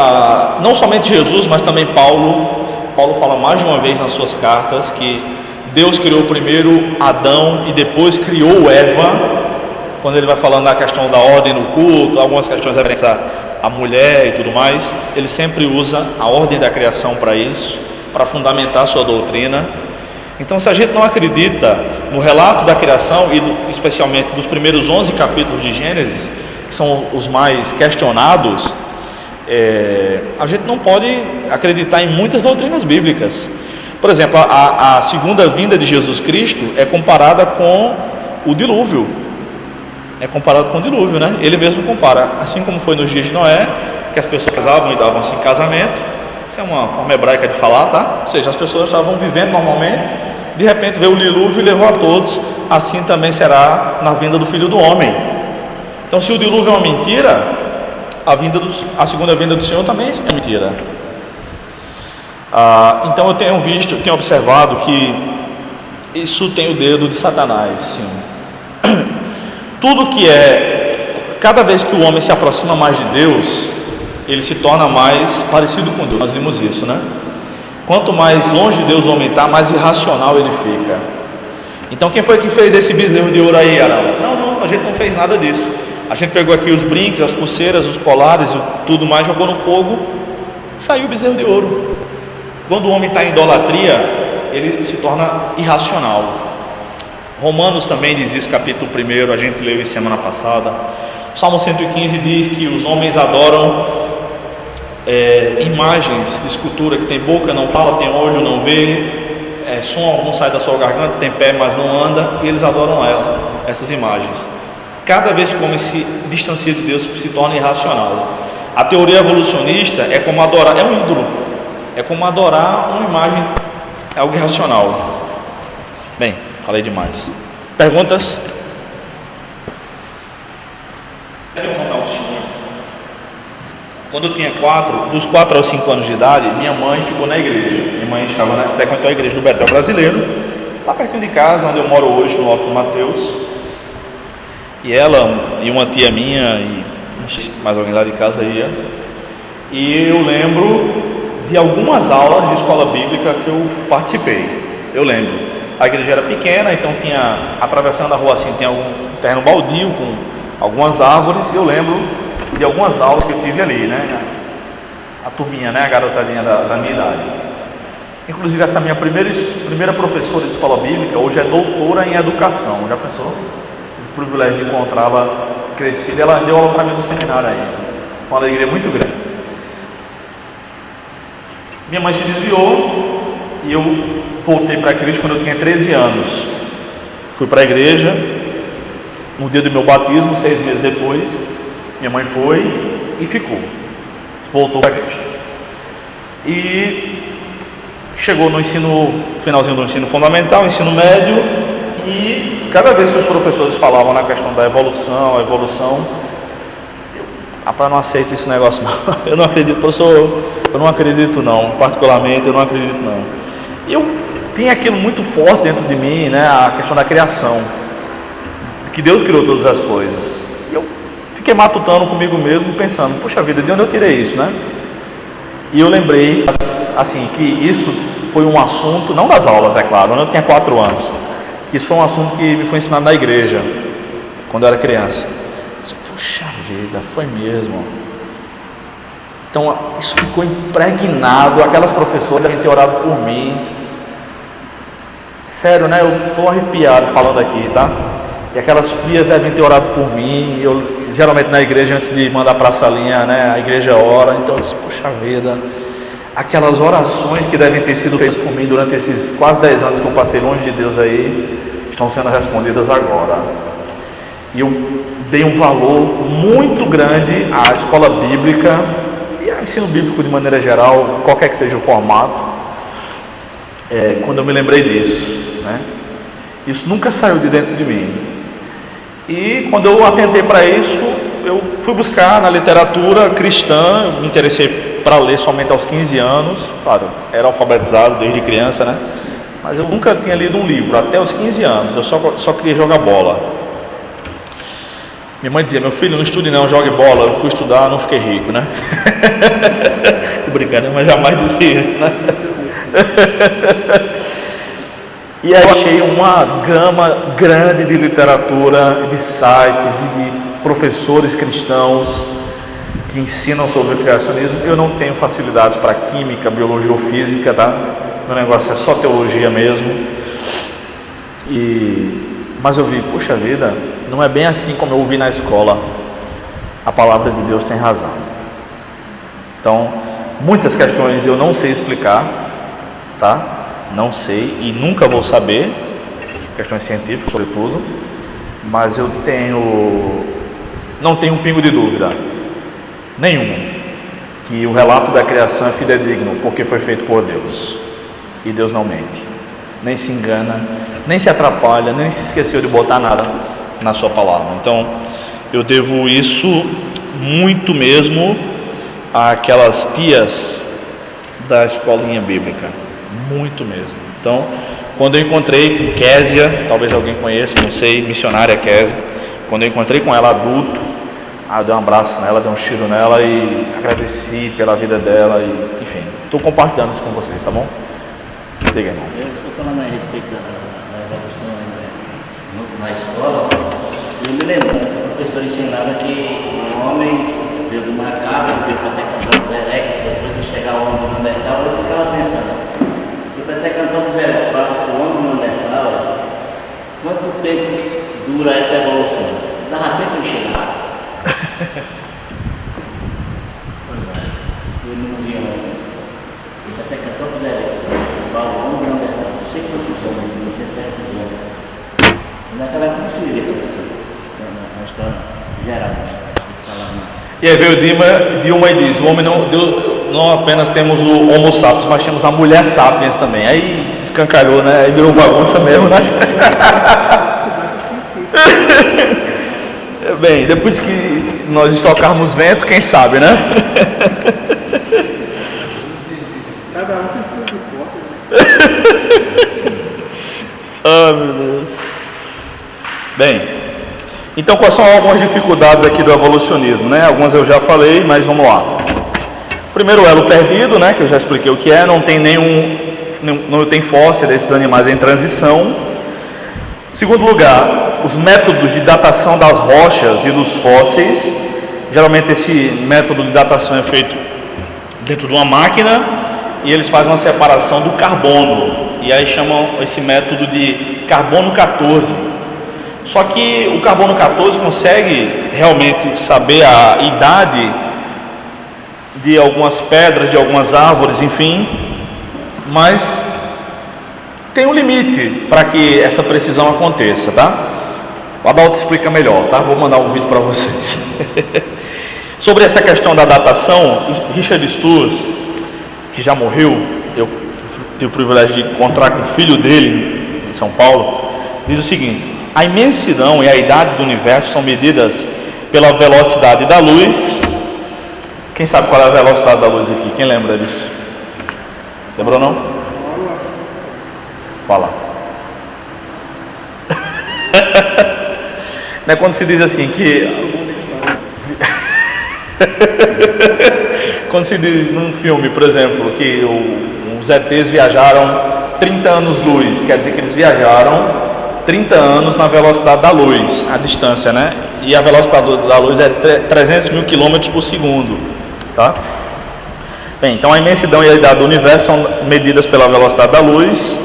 não somente Jesus, mas também Paulo fala mais de uma vez nas suas cartas que Deus criou primeiro Adão e depois criou Eva quando ele vai falando da questão da ordem no culto, algumas questões referentes à mulher e tudo mais, ele sempre usa a ordem da criação para isso, para fundamentar a sua doutrina. Então, se a gente não acredita no relato da criação, e especialmente dos primeiros 11 capítulos de Gênesis, que são os mais questionados, a gente não pode acreditar em muitas doutrinas bíblicas. Por exemplo, a segunda vinda de Jesus Cristo é comparada com o dilúvio. É comparado com o dilúvio, né? Ele mesmo compara, assim como foi nos dias de Noé, que as pessoas casavam e davam-se em casamento. Isso é uma forma hebraica de falar, tá? Ou seja, as pessoas estavam vivendo normalmente, de repente veio o dilúvio e levou a todos. Assim também será na vinda do Filho do Homem. Então, se o dilúvio é uma mentira, a segunda vinda do Senhor também é mentira. Então, eu tenho observado que isso tem o dedo de Satanás, sim. Tudo que cada vez que o homem se aproxima mais de Deus, ele se torna mais parecido com Deus. Nós vimos isso, né? Quanto mais longe de Deus o homem está, mais irracional ele fica. Então, quem foi que fez esse bezerro de ouro aí, Arão? Não, a gente não fez nada disso. A gente pegou aqui os brincos, as pulseiras, os colares e tudo mais, jogou no fogo, saiu o bezerro de ouro. Quando o homem está em idolatria, ele se torna irracional. Romanos também diz isso, capítulo 1, a gente leu isso semana passada. Salmo 115 diz que os homens adoram imagens de escultura, que tem boca, não fala, tem olho, não vê, som não sai da sua garganta, tem pé, mas não anda, e eles adoram essas imagens. Cada vez que o homem se distancia de Deus, se torna irracional. A teoria evolucionista é como adorar, é um ídolo, é como adorar uma imagem, é algo irracional. Bem, falei demais. Perguntas? Quando eu tinha dos 4 aos 5 anos de idade, minha mãe ficou na igreja. Minha mãe frequentou a igreja do Betel Brasileiro, lá pertinho de casa, onde eu moro hoje, no Alto do Mateus. E ela e uma tia minha, e não sei, mais alguém lá de casa ia. E eu lembro de algumas aulas de escola bíblica que eu participei. Eu lembro. A igreja era pequena, então tinha, atravessando a rua assim, tinha um terreno baldio com algumas árvores. E eu lembro de algumas aulas que eu tive ali, né? A turminha, né? A garotadinha da minha idade. Inclusive, essa minha primeira professora de escola bíblica hoje é doutora em educação. Já pensou? Tive o privilégio de encontrá-la crescida. Ela deu aula para mim no seminário aí. Foi uma alegria muito grande. Minha mãe se desviou e eu voltei para Cristo quando eu tinha 13 anos. Fui para a igreja no dia do meu batismo, 6 meses depois. Minha mãe foi e ficou. Voltou para Cristo. E chegou no finalzinho do ensino fundamental, ensino médio, e cada vez que os professores falavam na questão da evolução, eu não aceito esse negócio não. Eu não acredito, professor, eu não acredito não, particularmente eu não acredito não. E eu tinha aquilo muito forte dentro de mim, né, a questão da criação, que Deus criou todas as coisas. E eu fiquei matutando comigo mesmo, pensando, puxa vida, de onde eu tirei isso, né? E eu lembrei, assim, que isso foi um assunto, não das aulas, é claro, quando eu tinha 4 anos, que isso foi um assunto que me foi ensinado na igreja, quando eu era criança. Puxa vida, foi mesmo. Então, isso ficou impregnado, aquelas professoras devem ter orado por mim. Sério, né? Eu estou arrepiado falando aqui, tá? E aquelas tias devem ter orado por mim. Eu, geralmente na igreja, antes de mandar para a salinha, né? A igreja ora. Então eu disse, puxa vida, aquelas orações que devem ter sido feitas por mim durante esses quase 10 anos que eu passei longe de Deus aí, estão sendo respondidas agora. E eu dei um valor muito grande à escola bíblica e ao ensino bíblico de maneira geral, qualquer que seja o formato, quando eu me lembrei disso, né? Isso nunca saiu de dentro de mim. E quando eu atentei para isso, eu fui buscar na literatura cristã, me interessei para ler somente aos 15 anos, claro, era alfabetizado desde criança, né? Mas eu nunca tinha lido um livro, até os 15 anos, eu só queria jogar bola. Minha mãe dizia, meu filho, não estude não, jogue bola. Eu fui estudar, não fiquei rico, né? Tô brincando, mas jamais disse isso, né? E aí eu achei uma gama grande de literatura, de sites e de professores cristãos que ensinam sobre o criacionismo. Eu não tenho facilidades para química, biologia ou física, tá? Meu negócio é só teologia mesmo. Mas eu vi, puxa vida, não é bem assim como eu ouvi na escola. A palavra de Deus tem razão. Então, muitas questões eu não sei explicar, tá? Não sei e nunca vou saber, questões científicas sobretudo, mas eu não tenho um pingo de dúvida nenhum que o relato da criação é fidedigno, porque foi feito por Deus, e Deus não mente, nem se engana, nem se atrapalha, nem se esqueceu de botar nada na sua palavra. Então eu devo isso muito mesmo àquelas tias da escolinha bíblica, muito mesmo. Então, quando eu encontrei com Késia, talvez alguém conheça, não sei, missionária Késia, quando eu encontrei com ela adulto, eu dei um abraço nela, dei um cheiro nela e agradeci pela vida dela, e enfim, estou compartilhando isso com vocês, tá bom? Diga, irmão. Eu estou falando a respeito da evolução na escola. Eu me lembro que o professor ensinava que o homem veio do macaco, veio para até cantar dos erectos, depois de chegar ao homem do Neandertal. Eu ficava pensando, veio para até cantar dos erectos, o homem do Neandertal, quanto tempo dura essa evolução? Dava tempo de chegar. Eu não via mais assim. Veio para até cantar dos erectos, o homem do Neandertal, não sei quantos anos, não sei até quantos anos. Naquela época não se via, professor, na história geral. E aí veio Dilma e diz: o homem não apenas temos o Homo sapiens, mas temos a mulher sapiens também. Aí escancalhou, né? Aí virou bagunça mesmo, né? Bem, depois que nós estocarmos vento, quem sabe, né? Cada um tem suas hipóteses. Oh, meu Deus. Bem, então quais são algumas dificuldades aqui do evolucionismo, né? Algumas eu já falei, mas vamos lá. Primeiro, o elo perdido, né? Que eu já expliquei o que é. Não tem fóssil desses animais em transição. Segundo lugar, os métodos de datação das rochas e dos fósseis. Geralmente esse método de datação é feito dentro de uma máquina e eles fazem uma separação do carbono. E aí chamam esse método de carbono 14. Só que o carbono 14 consegue realmente saber a idade de algumas pedras, de algumas árvores, enfim, mas tem um limite para que essa precisão aconteça, tá? O Adalto explica melhor, tá? Vou mandar um vídeo para vocês. Sobre essa questão da datação, Richard Sturz, que já morreu, eu tive o privilégio de encontrar com o filho dele em São Paulo, diz o seguinte: a imensidão e a idade do universo são medidas pela velocidade da luz. Quem sabe qual é a velocidade da luz aqui? Quem lembra disso? Lembrou não? Fala. Não é quando se diz assim que... Quando se diz num filme, por exemplo, que os ETs viajaram 30 anos-luz, quer dizer que eles viajaram 30 anos na velocidade da luz, a distância, né? E a velocidade da luz é 300 mil km por segundo, tá? Bem, então a imensidão e a idade do universo são medidas pela velocidade da luz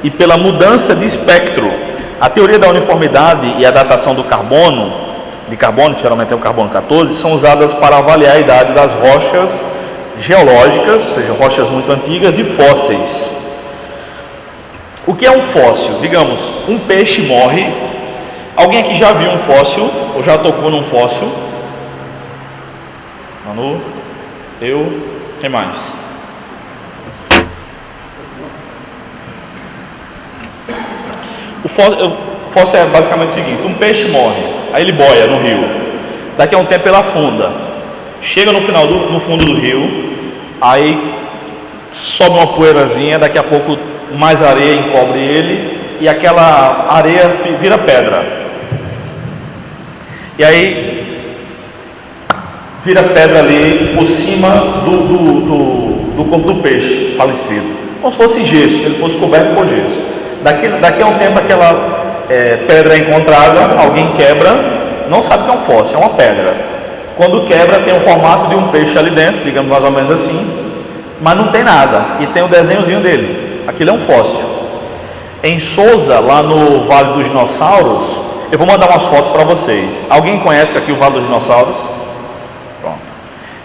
e pela mudança de espectro. A teoria da uniformidade e a datação do carbono, que geralmente é o carbono 14, são usadas para avaliar a idade das rochas geológicas, ou seja, rochas muito antigas, e fósseis. O que é um fóssil? Digamos, um peixe morre. Alguém aqui já viu um fóssil? Ou já tocou num fóssil? Manu? Eu? Quem mais? O fóssil é basicamente o seguinte: um peixe morre, aí ele boia no rio. Daqui a um tempo ele afunda. Chega no fundo do rio, aí sobe uma poeirazinha, daqui a pouco mais areia encobre ele e aquela areia vira pedra. E aí vira pedra ali por cima do corpo do peixe falecido, como se fosse gesso, ele fosse coberto por gesso. Daqui a um tempo aquela pedra é encontrada, alguém quebra, não sabe que é um fóssil, é uma pedra. Quando quebra tem o formato de um peixe ali dentro, digamos mais ou menos assim, mas não tem nada, e tem o desenhozinho dele. Aquilo é um fóssil. Em Sousa, lá no Vale dos Dinossauros, eu vou mandar umas fotos para vocês. Alguém conhece aqui o Vale dos Dinossauros? Pronto.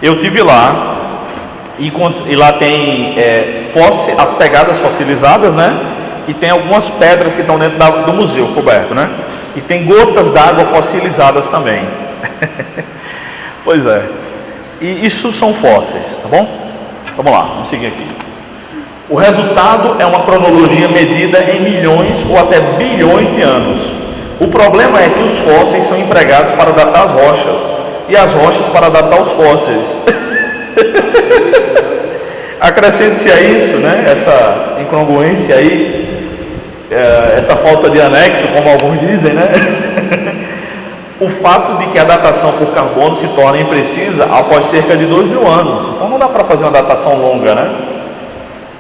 Eu tive lá, e lá tem as pegadas fossilizadas, né? E tem algumas pedras que estão dentro do museu, coberto, né? E tem gotas d'água fossilizadas também. Pois é. E isso são fósseis, tá bom? Vamos lá, vamos seguir aqui. O resultado é uma cronologia medida em milhões ou até bilhões de anos. O problema é que os fósseis são empregados para datar as rochas e as rochas para datar os fósseis. Acrescente-se a isso, né, essa incongruência aí, essa falta de anexo, como alguns dizem, né? O fato de que a datação por carbono se torna imprecisa após cerca de 2.000 anos. Então não dá para fazer uma datação longa, né?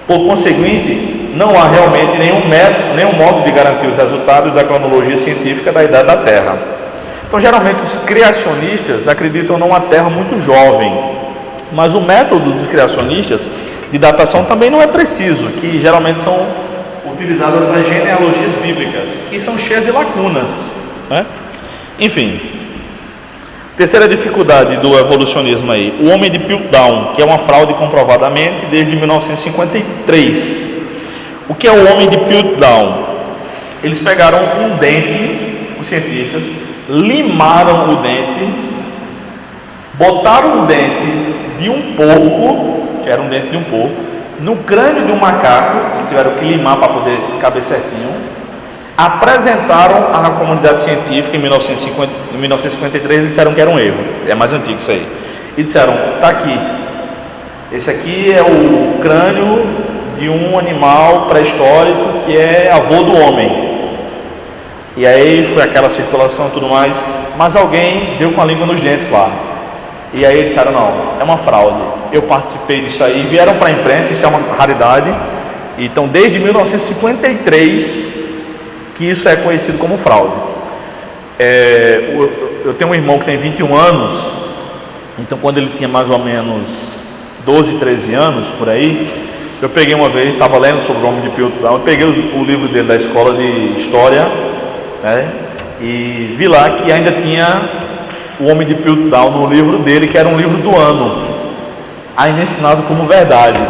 Por conseguinte, não há realmente nenhum modo de garantir os resultados da cronologia científica da idade da Terra. Então geralmente os criacionistas acreditam numa Terra muito jovem, mas o método dos criacionistas de datação também não é preciso, que geralmente são utilizadas as genealogias bíblicas, que são cheias de lacunas, né? Enfim, terceira dificuldade do evolucionismo aí, o homem de Piltdown, que é uma fraude comprovadamente desde 1953. O que é o homem de Piltdown? Eles pegaram um dente, os cientistas, limaram o dente, botaram um dente de um porco, que era um dente de um porco, no crânio de um macaco, eles tiveram que limar para poder caber certinho, apresentaram à comunidade científica em 1953 e disseram que era um erro, é mais antigo isso aí, e disseram, está aqui, esse aqui é o crânio de um animal pré-histórico que é avô do homem. E aí foi aquela circulação e tudo mais, mas alguém deu com a língua nos dentes lá, e aí disseram, não, é uma fraude. Eu participei disso aí, vieram para a imprensa, isso é uma raridade. Então desde 1953 que isso é conhecido como fraude. Eu tenho um irmão que tem 21 anos, então quando ele tinha mais ou menos 12, 13 anos, por aí, eu peguei uma vez, estava lendo sobre o homem de Piltdown, eu peguei o livro dele da escola de história, né, e vi lá que ainda tinha o homem de Piltdown no livro dele, que era um livro do ano, ainda ensinado como verdade,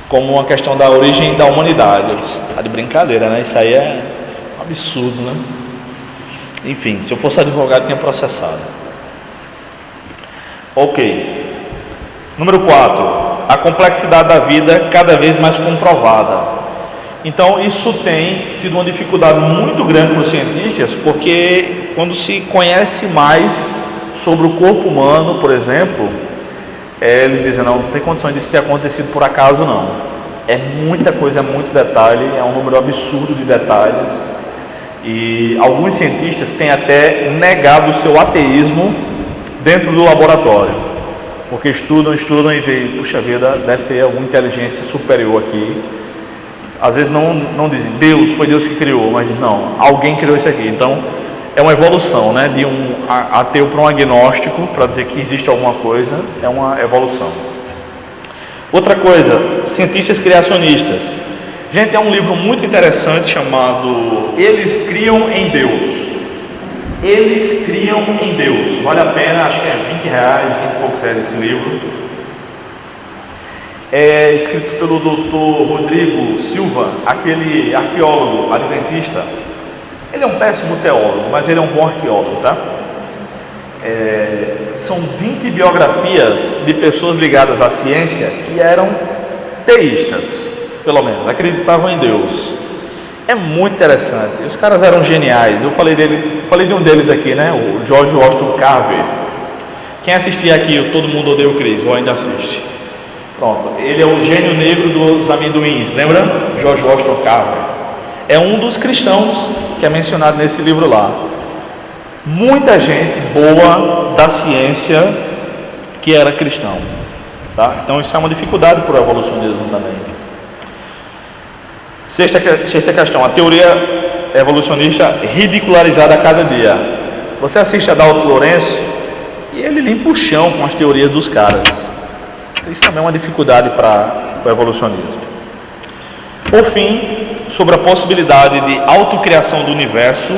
como uma questão da origem da humanidade. Está de brincadeira, né? Isso aí é um absurdo, né? Enfim, se eu fosse advogado, tinha processado. Ok. Número 4. A complexidade da vida cada vez mais comprovada. Então, isso tem sido uma dificuldade muito grande para os cientistas, porque quando se conhece mais sobre o corpo humano, por exemplo, eles dizem, não tem condições disso ter acontecido por acaso, não. É muita coisa, é muito detalhe, é um número absurdo de detalhes. E alguns cientistas têm até negado o seu ateísmo dentro do laboratório, porque estudam e veem, puxa vida, deve ter alguma inteligência superior aqui. Às vezes não dizem, foi Deus que criou, mas dizem, não, alguém criou isso aqui. Então, é uma evolução, né? De um ateu para um agnóstico, para dizer que existe alguma coisa, é uma evolução. Outra coisa, cientistas criacionistas. Gente, é um livro muito interessante chamado Eles Criam em Deus. Eles Criam em Deus. Vale a pena, acho que é R$20, 20 e poucos reais esse livro. É escrito pelo Dr. Rodrigo Silva, aquele arqueólogo adventista. Ele é um péssimo teólogo, mas ele é um bom arqueólogo, tá? São 20 biografias de pessoas ligadas à ciência que eram teístas, pelo menos, acreditavam em Deus. É muito interessante. Os caras eram geniais. Eu falei de um deles aqui, né? O George Washington Carver. Quem assistia aqui, o Todo Mundo Odeia o Chris, ou ainda assiste? Pronto, ele é o gênio negro dos amendoins, lembra? George Washington Carver. É um dos cristãos que é mencionado nesse livro lá. Muita gente boa da ciência que era cristão, tá? Então isso é uma dificuldade para o evolucionismo também. Sexta questão, a teoria evolucionista ridicularizada a cada dia. Você assiste a Dalton Lourenço e ele limpa o chão com as teorias dos caras. Então, isso também é uma dificuldade para o evolucionismo. Por fim, sobre a possibilidade de autocriação do universo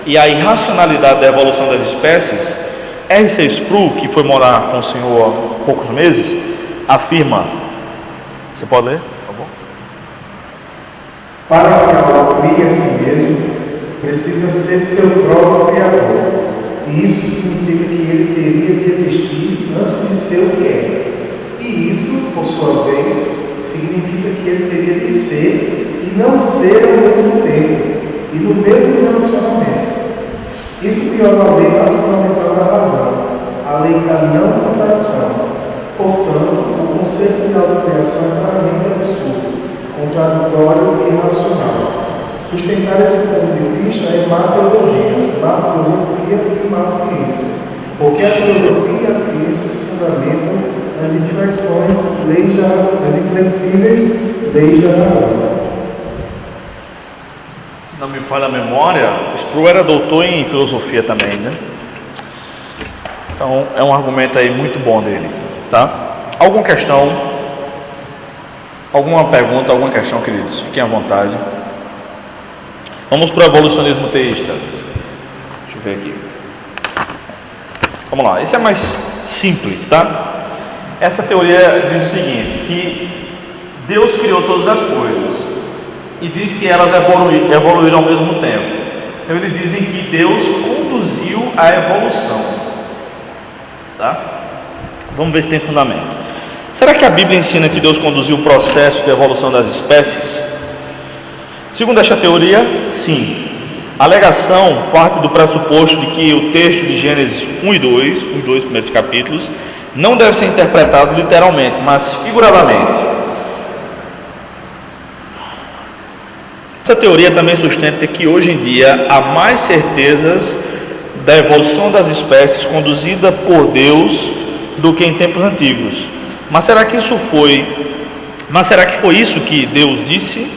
e a irracionalidade da evolução das espécies, R.C. Sproul, que foi morar com o senhor há poucos meses, afirma, você pode ler, por favor? Para que algo crie a si mesmo, precisa ser seu próprio criador. E isso significa que ele teria de existir antes de ser o que é. E isso, por sua vez, significa que ele teria de ser e não ser ao mesmo tempo, e no mesmo relacionamento. Isso viola a lei mais fundamental da razão, a lei da não contradição. Portanto, o conceito de autocriação é claramente absurdo, contraditório e irracional. Sustentar esse ponto de vista é má teologia, má filosofia e má ciência, porque a filosofia e a ciência se fundamentam nas inflexíveis leis da razão. Se não me falha a memória, Sproul era doutor em filosofia também, né? Então é um argumento aí muito bom dele, tá? Alguma questão? Alguma pergunta, alguma questão, queridos? Fiquem à vontade. Vamos para o evolucionismo teísta. Deixa eu ver aqui. Vamos lá, esse é mais simples, tá? Essa teoria diz o seguinte, que Deus criou todas as coisas e diz que elas evoluíram ao mesmo tempo. Então eles dizem que Deus conduziu a evolução, tá? Vamos ver se tem fundamento. Será que a Bíblia ensina que Deus conduziu o processo de evolução das espécies? Segundo esta teoria, sim. A alegação parte do pressuposto de que o texto de Gênesis 1 e 2, os dois primeiros capítulos, não deve ser interpretado literalmente, mas figuradamente. Essa teoria também sustenta que hoje em dia há mais certezas da evolução das espécies conduzida por Deus do que em tempos antigos. Mas será que foi isso que Deus disse?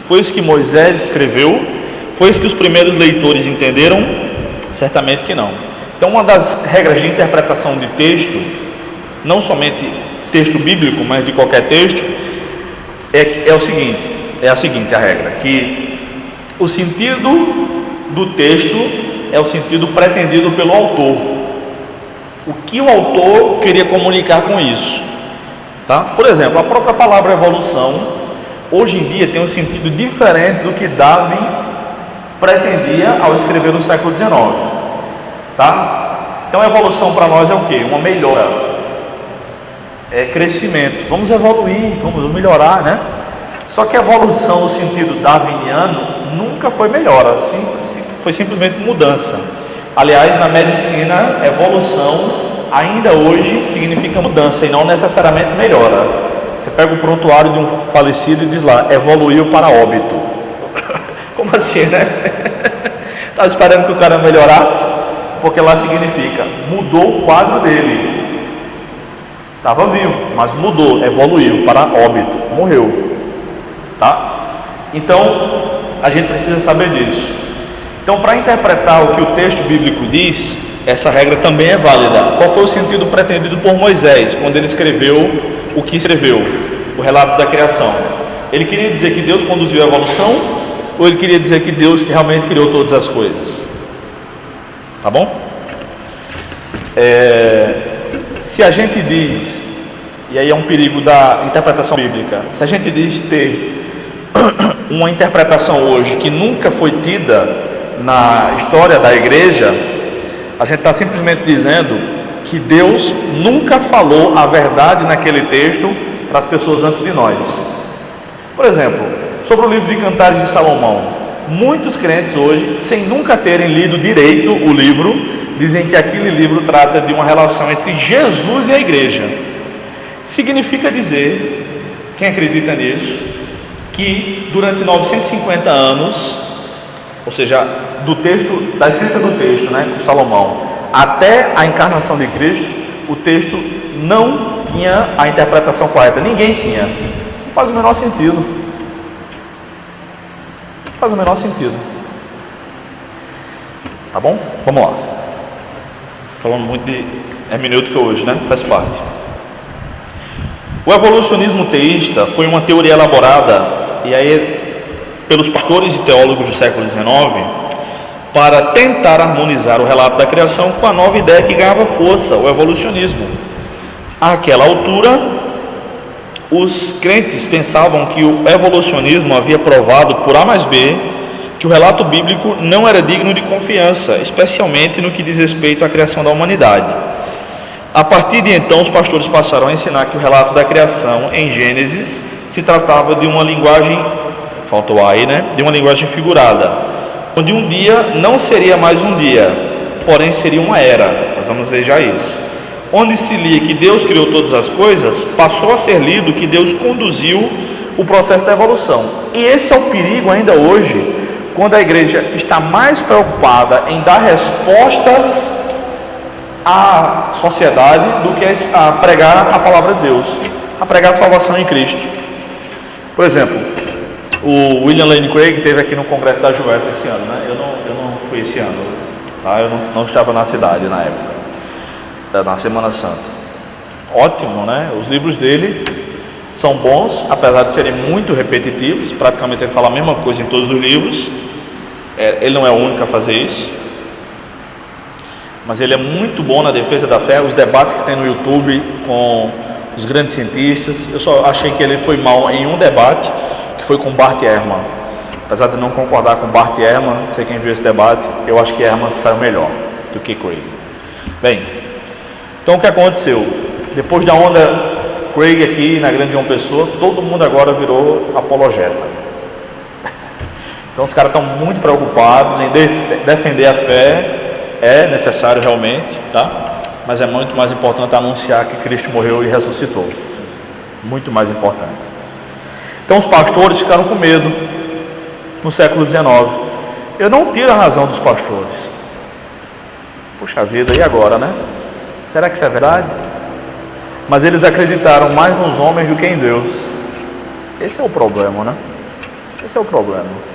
Foi isso que Moisés escreveu? Foi isso que os primeiros leitores entenderam? Certamente que não. Então, uma das regras de interpretação de texto, não somente texto bíblico, mas de qualquer texto, é a seguinte regra, que o sentido do texto é o sentido pretendido pelo autor. O que o autor queria comunicar com isso, tá? Por exemplo, a própria palavra evolução hoje em dia tem um sentido diferente do que Darwin pretendia ao escrever no século XIX, tá? Então a evolução para nós é o quê? Uma melhora, é crescimento, vamos evoluir, vamos melhorar, né? Só que a evolução no sentido darwiniano nunca foi melhora, foi simplesmente mudança. Aliás, na medicina, evolução ainda hoje significa mudança e não necessariamente melhora. Você pega o prontuário de um falecido e diz lá, evoluiu para óbito. Como assim, né? Estava esperando que o cara melhorasse, porque lá significa, mudou o quadro dele. Estava vivo, mas mudou, evoluiu para óbito, morreu. Tá? Então, a gente precisa saber disso. Então, para interpretar o que o texto bíblico diz, essa regra também é válida. Qual foi o sentido pretendido por Moisés, quando ele escreveu o que escreveu? O relato da criação. Ele queria dizer que Deus conduziu a evolução, ou ele queria dizer que Deus realmente criou todas as coisas? Tá bom? Se a gente diz, e aí é um perigo da interpretação bíblica, se a gente diz ter uma interpretação hoje que nunca foi tida na história da igreja, a gente está simplesmente dizendo que Deus nunca falou a verdade naquele texto para as pessoas antes de nós. Por exemplo, sobre o livro de Cantares de Salomão, muitos crentes hoje, sem nunca terem lido direito o livro, dizem que aquele livro trata de uma relação entre Jesus e a igreja. Significa dizer, quem acredita nisso, que durante 950 anos, ou seja, da escrita do texto, né, com Salomão, até a encarnação de Cristo, o texto não tinha a interpretação correta, ninguém tinha. Isso não faz o menor sentido. faz o menor sentido. Tá bom? Vamos lá. Falando muito de hermenêutica hoje, né? Faz parte. O evolucionismo teísta foi uma teoria elaborada, e aí, pelos pastores e teólogos do século XIX, para tentar harmonizar o relato da criação com a nova ideia que ganhava força, o evolucionismo. Àquela altura, os crentes pensavam que o evolucionismo havia provado por A mais B que o relato bíblico não era digno de confiança, especialmente no que diz respeito à criação da humanidade. A partir de então, os pastores passaram a ensinar que o relato da criação em Gênesis se tratava de uma linguagem, faltou aí, né? De uma linguagem figurada, onde um dia não seria mais um dia, porém seria uma era. Nós vamos ver já isso. Onde se lia que Deus criou todas as coisas, passou a ser lido que Deus conduziu o processo da evolução. E esse é o perigo ainda hoje, quando a igreja está mais preocupada em dar respostas à sociedade do que a pregar a palavra de Deus, a pregar a salvação em Cristo. Por exemplo, o William Lane Craig esteve aqui no Congresso da Juventude esse ano, né? Eu não fui esse ano, tá? Eu não estava na cidade na época, na Semana Santa. Ótimo, né? Os livros dele são bons, apesar de serem muito repetitivos, praticamente ele fala a mesma coisa em todos os livros. Ele não é o único a fazer isso, mas ele é muito bom na defesa da fé. Os debates que tem no YouTube com os grandes cientistas, eu só achei que ele foi mal em um debate, que foi com Bart Ehrman. Apesar de não concordar com Bart Ehrman, não sei quem viu esse debate, eu acho que Ehrman saiu melhor do que Craig. Bem, então o que aconteceu? Depois da onda Craig aqui na Grande João Pessoa, todo mundo agora virou apologeta. Então os caras estão muito preocupados em defender a fé. É necessário realmente, tá? Mas é muito mais importante anunciar que Cristo morreu e ressuscitou. Muito mais importante. Então os pastores ficaram com medo no século XIX. Eu não tiro a razão dos pastores. Puxa vida, e agora, né? Será que isso é verdade? Mas eles acreditaram mais nos homens do que em Deus. Esse é o problema, né? Esse é o problema.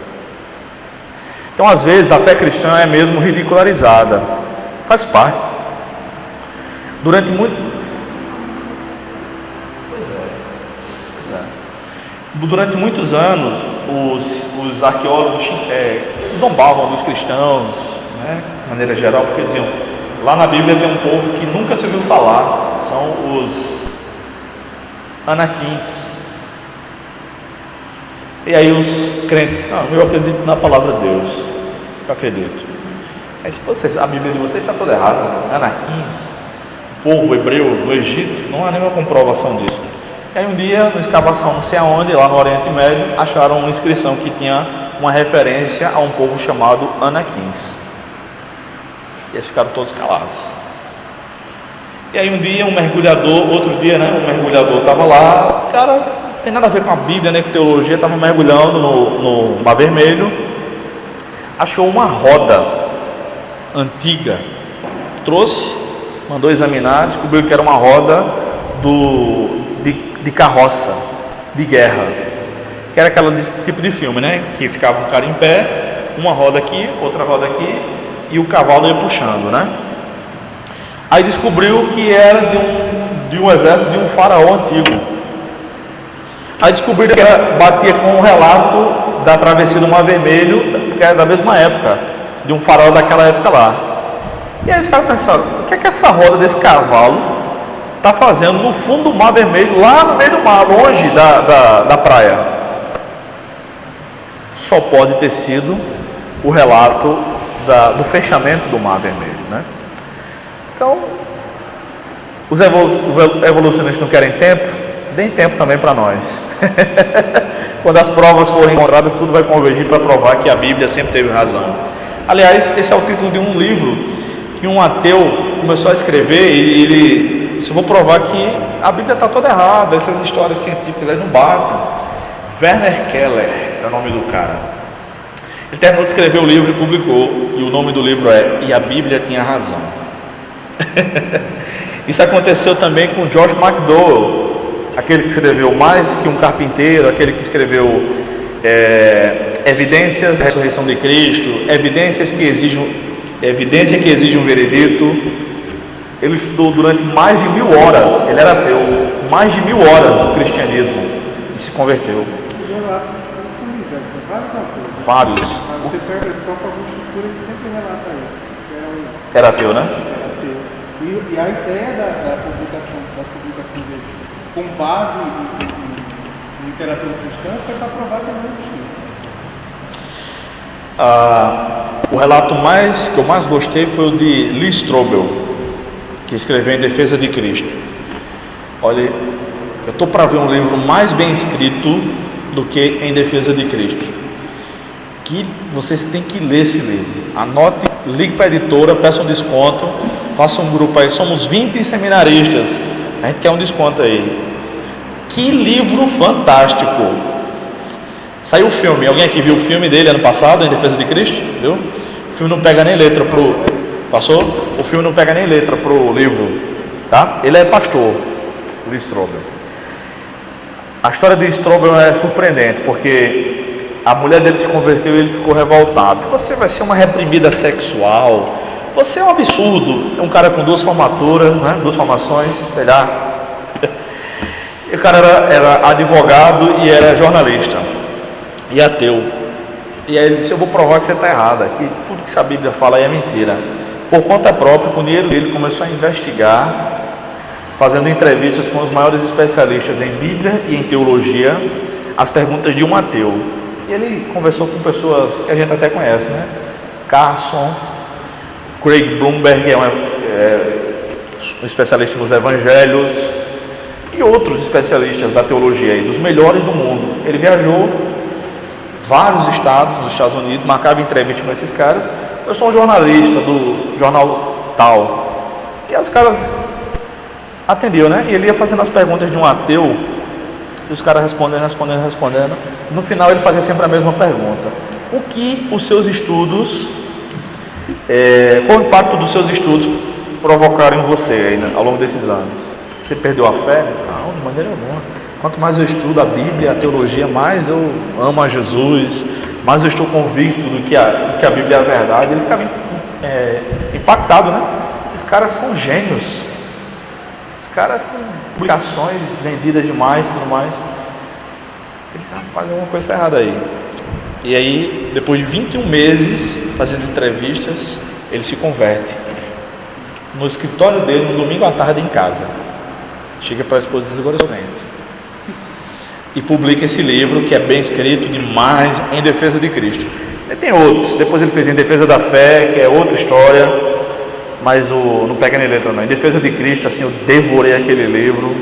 Então, às vezes, a fé cristã é mesmo ridicularizada. Faz parte. Durante muitos anos, os arqueólogos zombavam dos cristãos, né, de maneira geral, porque diziam: lá na Bíblia tem um povo que nunca se ouviu falar, são os anaquins. E aí os crentes: não, eu acredito na palavra de Deus, eu acredito. Aí se a Bíblia de vocês está toda errada, anaquins, povo hebreu no Egito, não há nenhuma comprovação disso. E aí um dia, na escavação não sei aonde, lá no Oriente Médio, acharam uma inscrição que tinha uma referência a um povo chamado anaquins. E eles ficaram todos calados. E aí um dia um mergulhador estava lá, cara, não tem nada a ver com a Bíblia, nem com teologia, estava mergulhando no Mar Vermelho, achou uma roda antiga, mandou examinar, descobriu que era uma roda de carroça, de guerra, que era aquela tipo de filme, né? Que ficava um cara em pé, uma roda aqui, outra roda aqui, e o cavalo ia puxando, né? Aí descobriu que era de um exército de um faraó antigo. Aí descobriram que batia com um relato da travessia do Mar Vermelho, porque era da mesma época, de um faraó daquela época lá. E aí os caras pensaram: o que é que essa roda desse cavalo está fazendo no fundo do Mar Vermelho, lá no meio do mar, longe da praia? Só pode ter sido o relato do fechamento do Mar Vermelho, né? Então, os evolucionistas não querem tempo? Deem tempo também para nós. Quando as provas forem encontradas, tudo vai convergir para provar que a Bíblia sempre teve razão. Aliás, esse é o título de um livro que um ateu começou a escrever, e ele disse: eu vou provar que a Bíblia está toda errada, essas histórias científicas aí não batem. Werner Keller é o nome do cara. Ele terminou de escrever o livro e publicou, e o nome do livro é E a Bíblia Tinha Razão. Isso aconteceu também com Josh McDowell, aquele que escreveu Mais que um Carpinteiro, aquele que escreveu evidências da ressurreição de Cristo, evidência que exige um veredito. Ele estudou durante mais de 1000 horas, ele era ateu, mais de 1000 horas do cristianismo e se converteu. Os relatos são diversos, né? Vários autores. Vários. Mas você pega o próprio Augusto de Hipona, ele sempre relata isso. Era ateu, né? Era ateu. E a ideia das publicações dele, com base em literatura cristã, foi para provar que não existiu. O relato que eu mais gostei foi o de Lee Strobel, que escreveu Em Defesa de Cristo. Olha, eu estou para ver um livro mais bem escrito do que Em Defesa de Cristo. Que vocês têm que ler esse livro. Anote, ligue para a editora, peça um desconto, faça um grupo aí. Somos 20 seminaristas, a gente quer um desconto aí. Que livro fantástico! Saiu o filme. Alguém aqui viu o filme dele ano passado, Em Defesa de Cristo? Viu? O filme não pega nem letra Passou? O filme não pega nem letra pro livro, tá? Ele é pastor, Lee Strobel. A história de Strobel é surpreendente, porque a mulher dele se converteu e ele ficou revoltado. Você vai ser uma reprimida sexual, você é um absurdo. É um cara com 2 formaturas, né? 2 formações, sei lá. E o cara era advogado e era jornalista e ateu. E aí ele disse: eu vou provar que você está errada, que tudo que a Bíblia fala aí é mentira. Por conta própria, com o dinheiro dele, começou a investigar, fazendo entrevistas com os maiores especialistas em Bíblia e em teologia, as perguntas de um ateu. E ele conversou com pessoas que a gente até conhece, né? Carson, Craig Blomberg, um especialista nos evangelhos, e outros especialistas da teologia aí, dos melhores do mundo. Ele viajou vários estados nos Estados Unidos, marcava entrevista com esses caras. Eu sou um jornalista do jornal tal. E os caras atendiam, né? E ele ia fazendo as perguntas de um ateu, e os caras respondendo. No final ele fazia sempre a mesma pergunta: o que os seus estudos, qual o impacto dos seus estudos provocaram em você aí, né, ao longo desses anos? Você perdeu a fé? Não, de maneira alguma. Quanto mais eu estudo a Bíblia, a teologia, mais eu amo a Jesus, mais eu estou convicto do que a Bíblia é a verdade. Ele ficava impactado, né? Esses caras são gênios. Os caras com publicações vendidas demais, tudo mais. Eles fazem alguma coisa errada aí. E aí, depois de 21 meses fazendo entrevistas, ele se converte no escritório dele, no domingo à tarde em casa. Chega para a esposa e diz: agora eu sou crente. E publica esse livro, que é bem escrito demais, Em Defesa de Cristo. E tem outros. Depois ele fez Em Defesa da Fé, que é outra história, mas não pega nem letra não. Em Defesa de Cristo, assim, eu devorei aquele livro.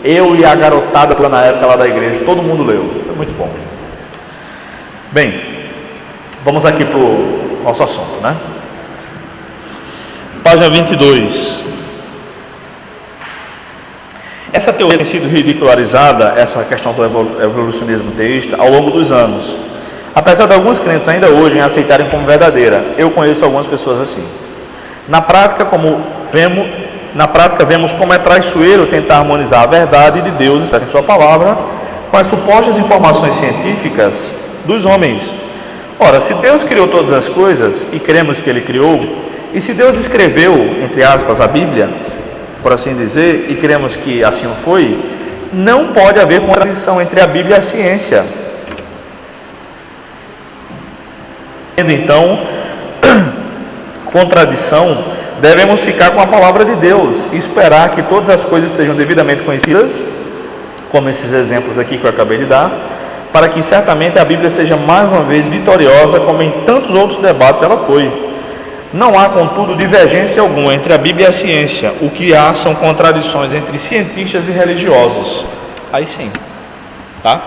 Eu e a garotada lá na época lá da igreja, todo mundo leu. Foi muito bom. Bem, vamos aqui para o nosso assunto, né? Página 22. Essa teoria tem sido ridicularizada, essa questão do evolucionismo teísta, ao longo dos anos. Apesar de alguns crentes ainda hoje aceitarem como verdadeira, eu conheço algumas pessoas assim. Na prática, vemos como é traiçoeiro tentar harmonizar a verdade de Deus, está em sua palavra, com as supostas informações científicas dos homens. Ora, se Deus criou todas as coisas, e cremos que Ele criou, e se Deus escreveu, entre aspas, a Bíblia, por assim dizer, e cremos que assim foi, não pode haver contradição entre a Bíblia e a ciência. Então, contradição, devemos ficar com a palavra de Deus e esperar que todas as coisas sejam devidamente conhecidas, como esses exemplos aqui que eu acabei de dar, para que certamente a Bíblia seja mais uma vez vitoriosa, como em tantos outros debates ela foi. Não há, contudo, divergência alguma entre a Bíblia e a ciência. O que há são contradições entre cientistas e religiosos. Aí sim, tá?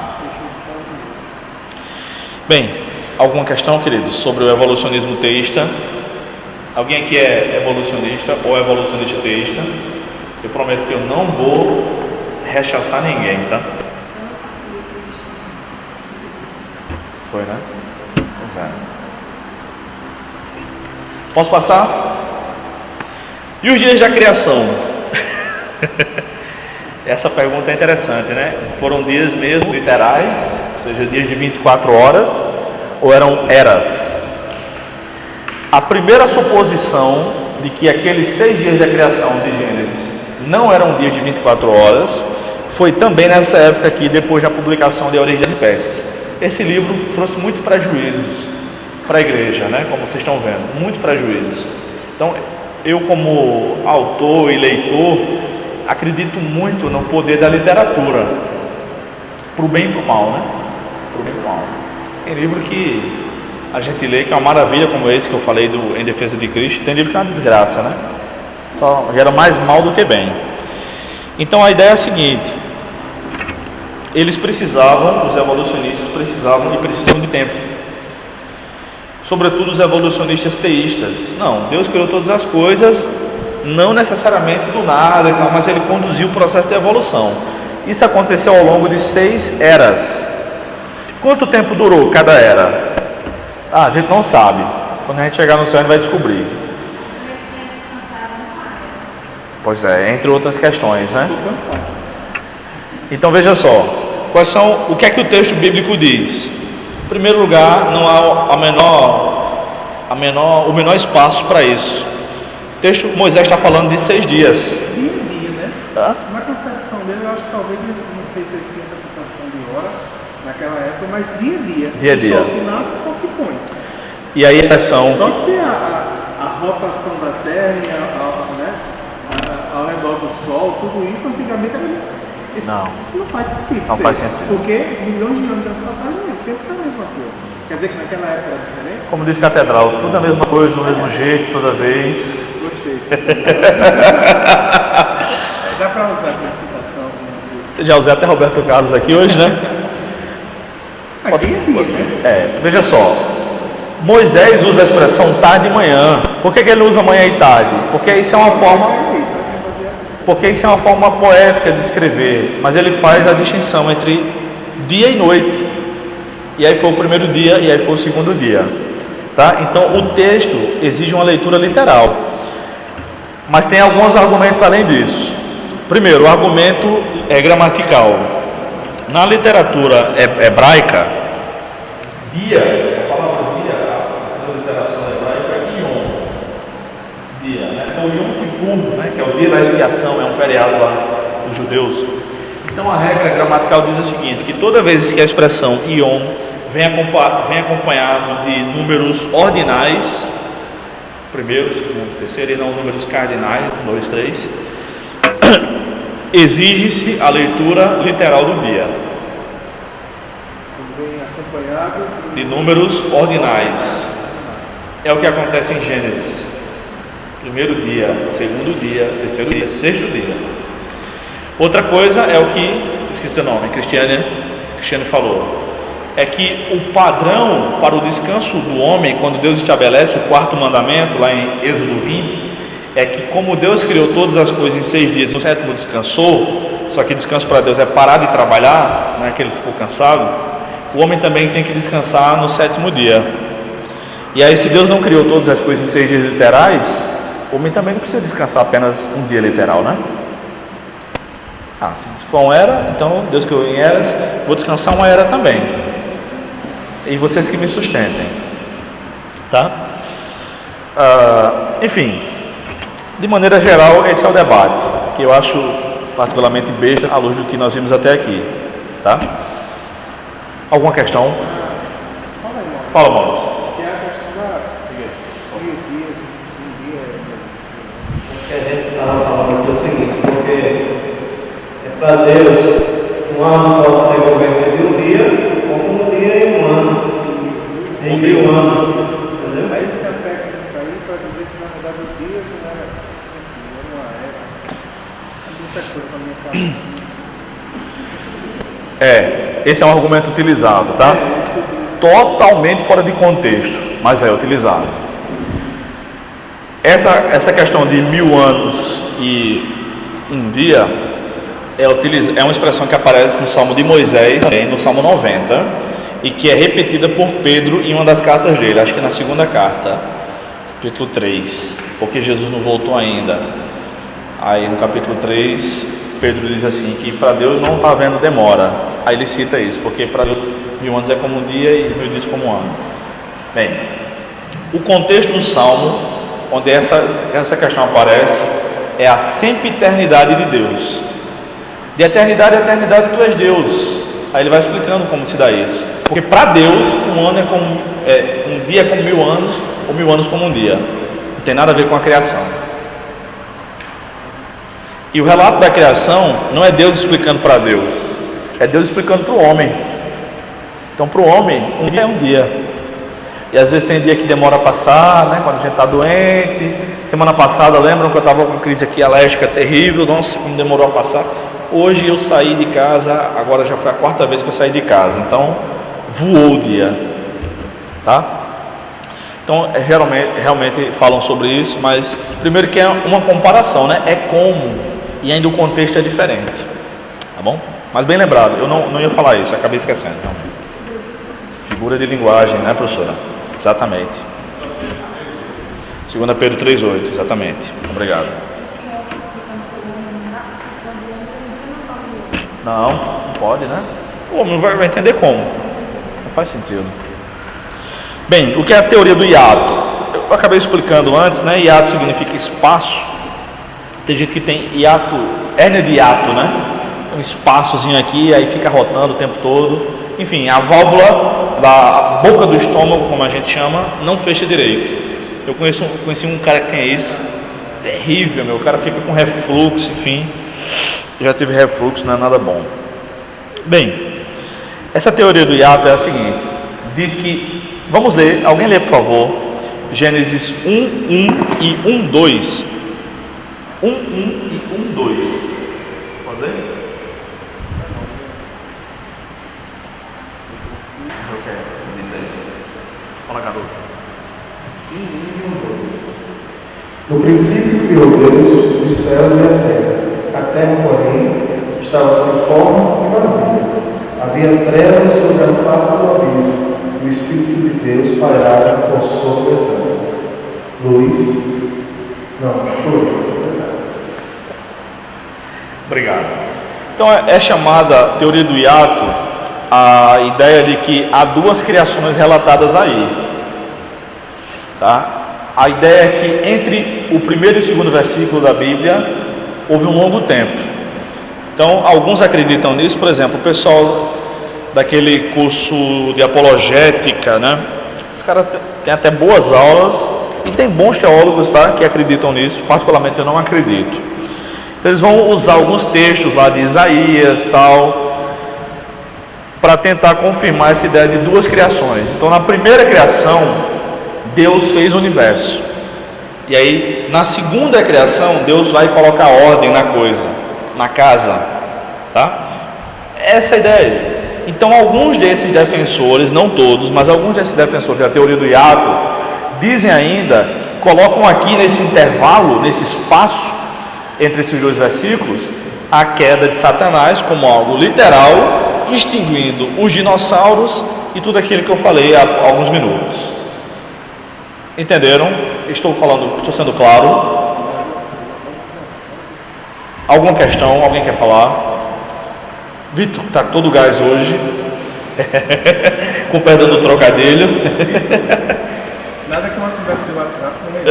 Bem, alguma questão, queridos, sobre o evolucionismo teísta? Alguém aqui é evolucionista ou evolucionista teísta? Eu prometo que eu não vou rechaçar ninguém, tá? Foi, né? Pois é. Posso passar? E os dias da criação? Essa pergunta é interessante, né? Foram dias mesmo literais, ou seja, dias de 24 horas, ou eram eras. A primeira suposição de que aqueles 6 dias da criação de Gênesis não eram dias de 24 horas foi também nessa época aqui, depois da publicação de A Origem das Espécies. Esse livro trouxe muitos prejuízos para a igreja, né? Como vocês estão vendo, muitos prejuízos. Então, eu como autor e leitor, acredito muito no poder da literatura, para o bem e para o mal, né? Para o bem e para o mal. Tem livro que a gente lê que é uma maravilha, como esse que eu falei do Em Defesa de Cristo. Tem livro que é uma desgraça, né? Só gera mais mal do que bem. Então a ideia é a seguinte: eles precisavam, os evolucionistas precisavam e precisam de tempo. Sobretudo os evolucionistas teístas. Não, Deus criou todas as coisas, não necessariamente do nada e tal, mas ele conduziu o processo de evolução. Isso aconteceu ao longo de 6 eras. Quanto tempo durou cada era? A gente não sabe. Quando a gente chegar no céu, a gente vai descobrir. Pois é, entre outras questões, né? Então veja só, o que é que o texto bíblico diz? Em primeiro lugar, não há o menor espaço para isso. O texto, Moisés está falando de 6 dias. Dia a dia, né? Tá? Na concepção dele, eu acho que talvez, não sei se eles tinham essa concepção de hora naquela época, mas dia a dia. Dia a dia. O sol se nasce, o sol se põe. E aí a expressão... Só se a rotação da Terra e ao redor do Sol, tudo isso, antigamente não faz sentido. Não faz sentido. Porque milhões de anos de passagem sempre foi a mesma coisa. Quer dizer que naquela época era diferente? Como diz Catedral, tudo a mesma coisa, do mesmo jeito, toda vez. Gostei. Dá para usar aquela citação. Já usei até Roberto Carlos aqui hoje, né? Veja só, Moisés usa a expressão tarde e manhã. Por que ele usa manhã e tarde? Porque isso é uma forma poética de escrever, mas ele faz a distinção entre dia e noite. E aí foi o primeiro dia e aí foi o segundo dia, tá? Então o texto exige uma leitura literal, mas tem alguns argumentos além disso. Primeiro, o argumento é gramatical. Na literatura hebraica, dia, a palavra dia, a transliteração hebraica é Yom, dia, né? Então Yom Kippur, né, que é o dia da expiação, é um feriado lá dos judeus. Então a regra gramatical diz o seguinte, que toda vez que a expressão Yom vem acompanhado de números ordinais, primeiro, segundo, terceiro, e não números cardinais, 1, 2, 3, exige-se a leitura literal do dia. Vem acompanhado De números ordinais. É o que acontece em Gênesis. Primeiro dia, segundo dia, terceiro dia, sexto dia. Outra coisa é o que, esqueci o nome, Cristiane falou, é que o padrão para o descanso do homem, quando Deus estabelece o 4º mandamento, lá em Êxodo 20, é que como Deus criou todas as coisas em 6 dias, no 7º descansou, só que descanso para Deus é parar de trabalhar, não é que ele ficou cansado, o homem também tem que descansar no 7º dia. E aí, se Deus não criou todas as coisas em 6 dias literais, o homem também não precisa descansar apenas um dia literal, né? Se for uma era, então Deus criou em eras, vou descansar uma era também. E vocês que me sustentem, tá? Enfim, de maneira geral, esse é o debate, que eu acho particularmente besta à luz do que nós vimos até aqui, tá? Alguma questão? Fala, Maurício. que é a questão da dia. O que a gente estava falando aqui é o seguinte, porque para Deus um ano pode ser convertido em um dia, como um dia em um ano, em 1000 anos, entendeu? Aí se apega nisso aí para dizer que na verdade o dia não era uma era. Muita coisa na minha cabeça. Esse é um argumento utilizado, tá? Totalmente fora de contexto, mas é utilizado. Essa questão de 1000 anos e um dia é uma expressão que aparece no Salmo de Moisés, também no Salmo 90, e que é repetida por Pedro em uma das cartas dele, acho que na segunda carta, capítulo 3, porque Jesus não voltou ainda. Aí no capítulo 3, Pedro diz assim, que para Deus não está havendo demora. Aí ele cita isso, porque para Deus 1000 anos é como um dia e 1000 dias como um ano. Bem, o contexto do Salmo, onde essa questão aparece, é a sempiternidade de Deus. De eternidade a eternidade tu és Deus. Aí ele vai explicando como se dá isso. Porque para Deus, um ano um dia é como 1000 anos, ou 1000 anos como um dia. Não tem nada a ver com a criação. E o relato da criação não é Deus explicando para Deus, é Deus explicando para o homem. Então para o homem, um dia é um dia. E às vezes tem dia que demora a passar, né? Quando a gente está doente. Semana passada, lembram que eu estava com crise aqui alérgica terrível? Nossa, como demorou a passar. Hoje eu saí de casa, agora já foi a 4ª vez que eu saí de casa. Então voou o dia, tá? Então realmente falam sobre isso, mas primeiro que é uma comparação, né? É como, e ainda o contexto é diferente, tá bom? Mas bem lembrado, eu não ia falar isso, acabei esquecendo. Então, figura de linguagem, né, professora? Exatamente. 2 Pedro 3,8, exatamente. Obrigado. Não pode, né? O homem não vai entender como. Não faz sentido. Bem, o que é a teoria do hiato? Eu acabei explicando antes, né? Hiato significa espaço. Tem gente que tem hiato, hérnia de hiato, né? Um espaçozinho aqui, aí fica rotando o tempo todo. Enfim, a válvula da boca do estômago, como a gente chama, não fecha direito. Eu conheci um cara que tem isso, terrível, meu. O cara fica com refluxo, enfim. Eu já tive refluxo, não é nada bom. Bem, essa teoria do hiato é a seguinte: diz que, vamos ler, alguém lê por favor, Gênesis 1:1 e 1:2. 1:1 e 1:2. Pode ler? Fala, garoto. No princípio criou Deus os céus e a terra, porém, estava sem forma e vazia. Havia trevas sobre a face do abismo, e o Espírito de Deus pairava por sobre as águas. Obrigado. Então é chamada teoria do hiato a ideia de que há 2 criações relatadas aí, tá? A ideia é que entre o primeiro e o segundo versículo da Bíblia houve um longo tempo. Então alguns acreditam nisso. Por exemplo, o pessoal daquele curso de apologética, né? Os caras têm até boas aulas e tem bons teólogos, tá? Que acreditam nisso. Particularmente eu não acredito. Então eles vão usar alguns textos lá de Isaías, tal, para tentar confirmar essa ideia de 2 criações. Então na primeira criação Deus fez o universo, e aí na segunda criação Deus vai colocar ordem na coisa, na casa, tá? Essa é a ideia. Então alguns desses defensores, não todos, mas alguns desses defensores da teoria do hiato dizem ainda, colocam aqui nesse intervalo, nesse espaço entre esses 2 versículos, a queda de Satanás como algo literal, extinguindo os dinossauros e tudo aquilo que eu falei há alguns minutos. Entenderam? Estou sendo claro? Alguma questão? Alguém quer falar? Vitor está todo gás hoje. Com perdão do trocadilho. Nada que uma conversa de WhatsApp não é.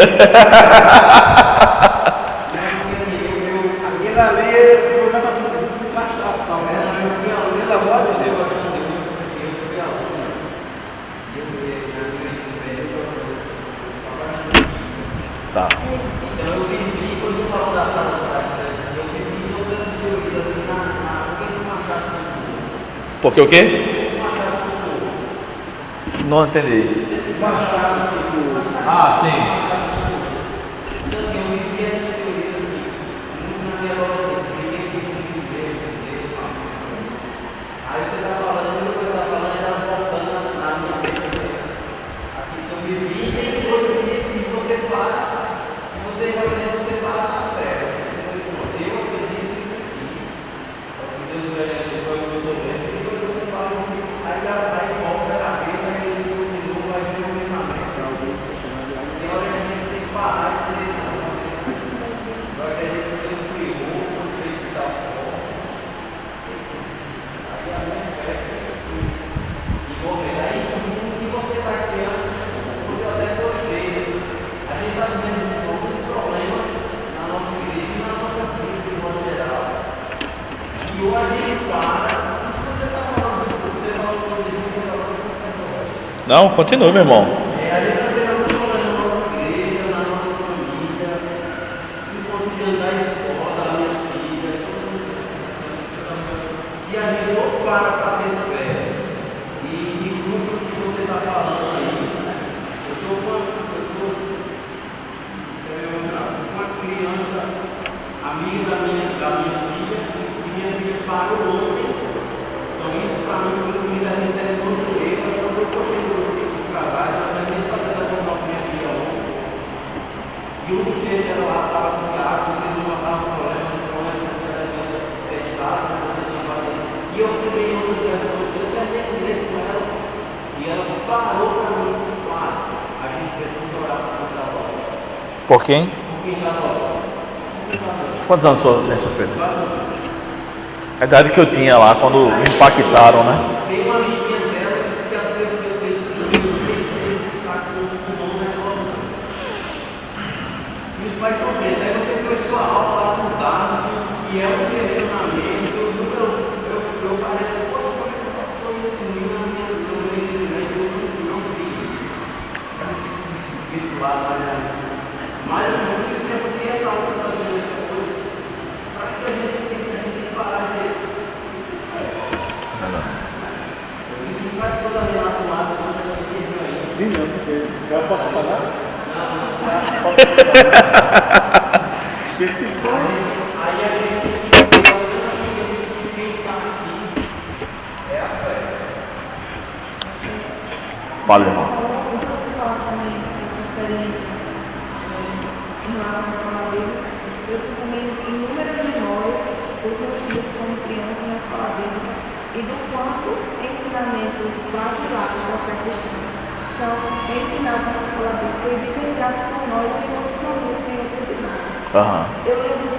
Tá. Então eu vivi, quando você falou da sala das trevas, eu vivi todas as teorias assim por que não acharam futuro? Porque o quê? Não acharam futuro. Não entendi. Não acharam futuro. Ah, sim. Então assim, eu vivi essas teorias assim, muito na minha adolescência, eu vivi muito Deus, aí você está falando, a única coisa que está falando é ela voltando na minha mente. Aqui que eu vivi, e tem coisa que diz que você para. Você para na fé, você pensa, eu acredito nisso aqui. Deus vai ajudar o meu momento, e quando você fala, aí volta a cabeça, aí eles continuam, vai vir um pensamento. Tem hora que hoje a gente para, você está falando isso, você falou que você Não, continue, meu irmão. a gente está tendo problema na nossa igreja, na nossa família, no cotidiano da escola, da minha filha, e a gente não para ter fé. E grupos que você está falando aí, eu estou com uma criança, amiga da minha filha, e minha filha parou ontem. Então isso para mim foi comida, a gente deve contribuir, mas eu estou coxando os casais, eu também fazer a devoção com minha filha ontem. E um dos textos era lá, estava com o Tiago, vocês não passavam problema, então a gente já devia acreditar, vocês não fazer isso. E eu fui em outras versões, eu terminei com ele com ela, e ela parou para mim assim, claro, a gente precisa orar por quem está agora. Por quem? Por quem está agora. Quantos anos tem sua filha? A idade que eu tinha lá, quando me impactaram, né? Tem uma amiguinha dela que apareceu desde o está com o nome negócio. E os pais são presos. Aí você começou a aula lá com o dado, que é um questionamento. Eu parece, poxa, como é que passou isso comigo na minha ensinamento? Eu não vi. Parece escrito lá, mas assim, eu quis perguntar essa aula que você está fazendo aqui hoje. Para que a gente tem que parar de. Isso não vai toda relato lá, senão a gente tem que aí. Não, porque eu posso falar? Aí a gente tem que falar que quem está aqui é a fé. Fala, irmão. Eu posso falar também essa experiência em relação à escola bíblica. Eu fui também inúmeras memórias dos meus dias como criança na escola bíblica e do quanto ensinamentos basilares da fé cristã são ensinados na escola bíblica e vivenciados por nós em outros momentos, em outras idades. Aham. Eu lembro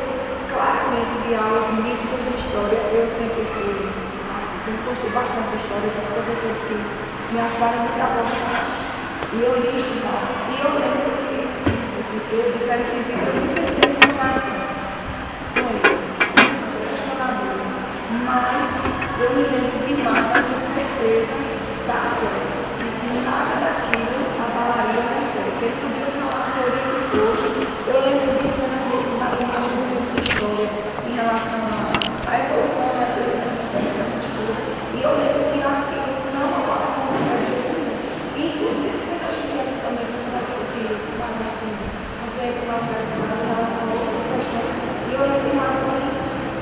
claramente de aulas nítidas de história. Eu sempre fui, assim, sempre gostei bastante de história, de professores que me ajudaram muito a gostar. E eu li estudar. E eu lembro que, assim, eu diferente de vida, eu nunca tive comparação com eles. Questionador. Mas eu me lembro demais da minha certeza da fé. De que nada daquilo abalaria a minha fé. Porque ele podia falar a teoria que fosse. Eu lembro disso nas imagens do livro de história em relação à evolução da espécie da cultura. E eu lembro que aquilo não abala como fé de jeito nenhum. Inclusive, quando a gente entra também, você vai discutir mais a fundo, não sei como vai conversar em relação a outras questões. E eu lembro mais assim,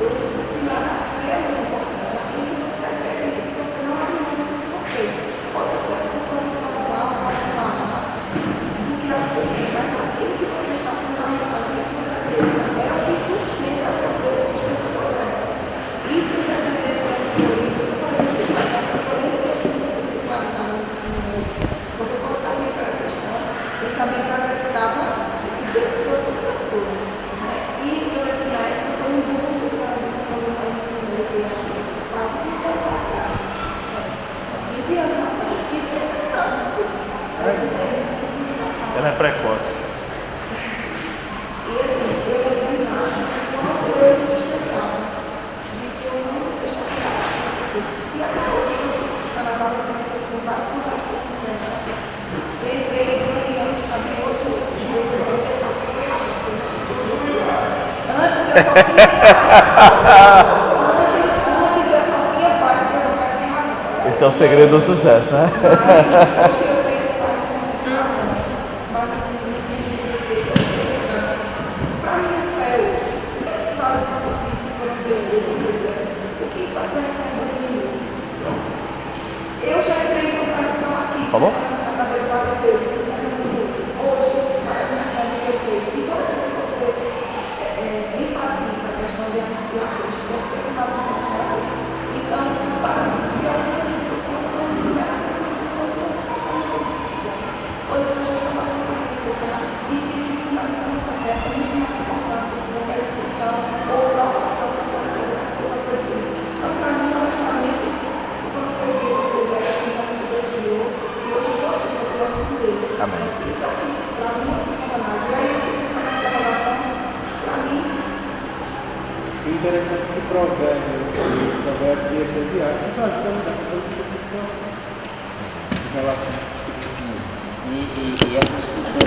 o pilar da fé é muito importante. Aquilo que você acredita, que você não abre mão dos seus conceitos. Outras pessoas podem falar do que as pessoas, mas aquilo que você está fundamentando, aquilo que você acredita, é o que sustenta você, sustenta a sua fé. Isso que é aprender com essa teoria, você pode demais, porque eu lembro que eu fui muito popularizado no ensino médio, porque todos sabiam que eu era cristã, eu sabia que eu acreditava que Deus criou todas as coisas. Né? E eu lembro que na época foi um mundo quando eu falei ensino médio, que era quase 20 anos atrás. 15 anos atrás, 15 anos atrás. Ela é precoce. E assim, eu lembro demais quando eu me sustentava de que eu não deixava de fazer essas coisas. E até hoje eu estou escutando as aulas com várias conversas com ela. Eu entrei em reuniões também, hoje eu sigo, antes eu só tinha paz. Antes eu só tinha paz se eu não tivesse razão. Esse é o segredo do sucesso, né? Mas hoje eu tenho paz com ela. Mas assim, no sentido de que eu estou pensando, para mim a fé hoje, o que é que vale discutir se foram 6 dias ou 6 anos? O que isso acrescenta em mim? Eu já entrei em comparação aqui, Falou? nessa cadeira várias vezes, hoje, para a minha família, eu creio. E toda vez que você enfatiza a questão de anunciar Cristo, você faz uma palavra. Então, os parâmetros de algumas discussões são liberadas, discussões que não passam por discussões. Pois a gente não vai conseguir explicar e que o fundamento da nossa fé é muito mais importante do que qualquer discussão ou provação que você tem. Então, para mim, honestamente, se for 6 dias ou 6 anos, que Deus criou, e hoje toda pessoa tem esse dele. Amém. Isso aqui, para mim, é muito mais. E aí, eu fico pensando na revelação, para mim, O interessante é que Provérbios e Eclesiastes ajudam a toda essa situação em relação a esse tipo de discussão. E as discussões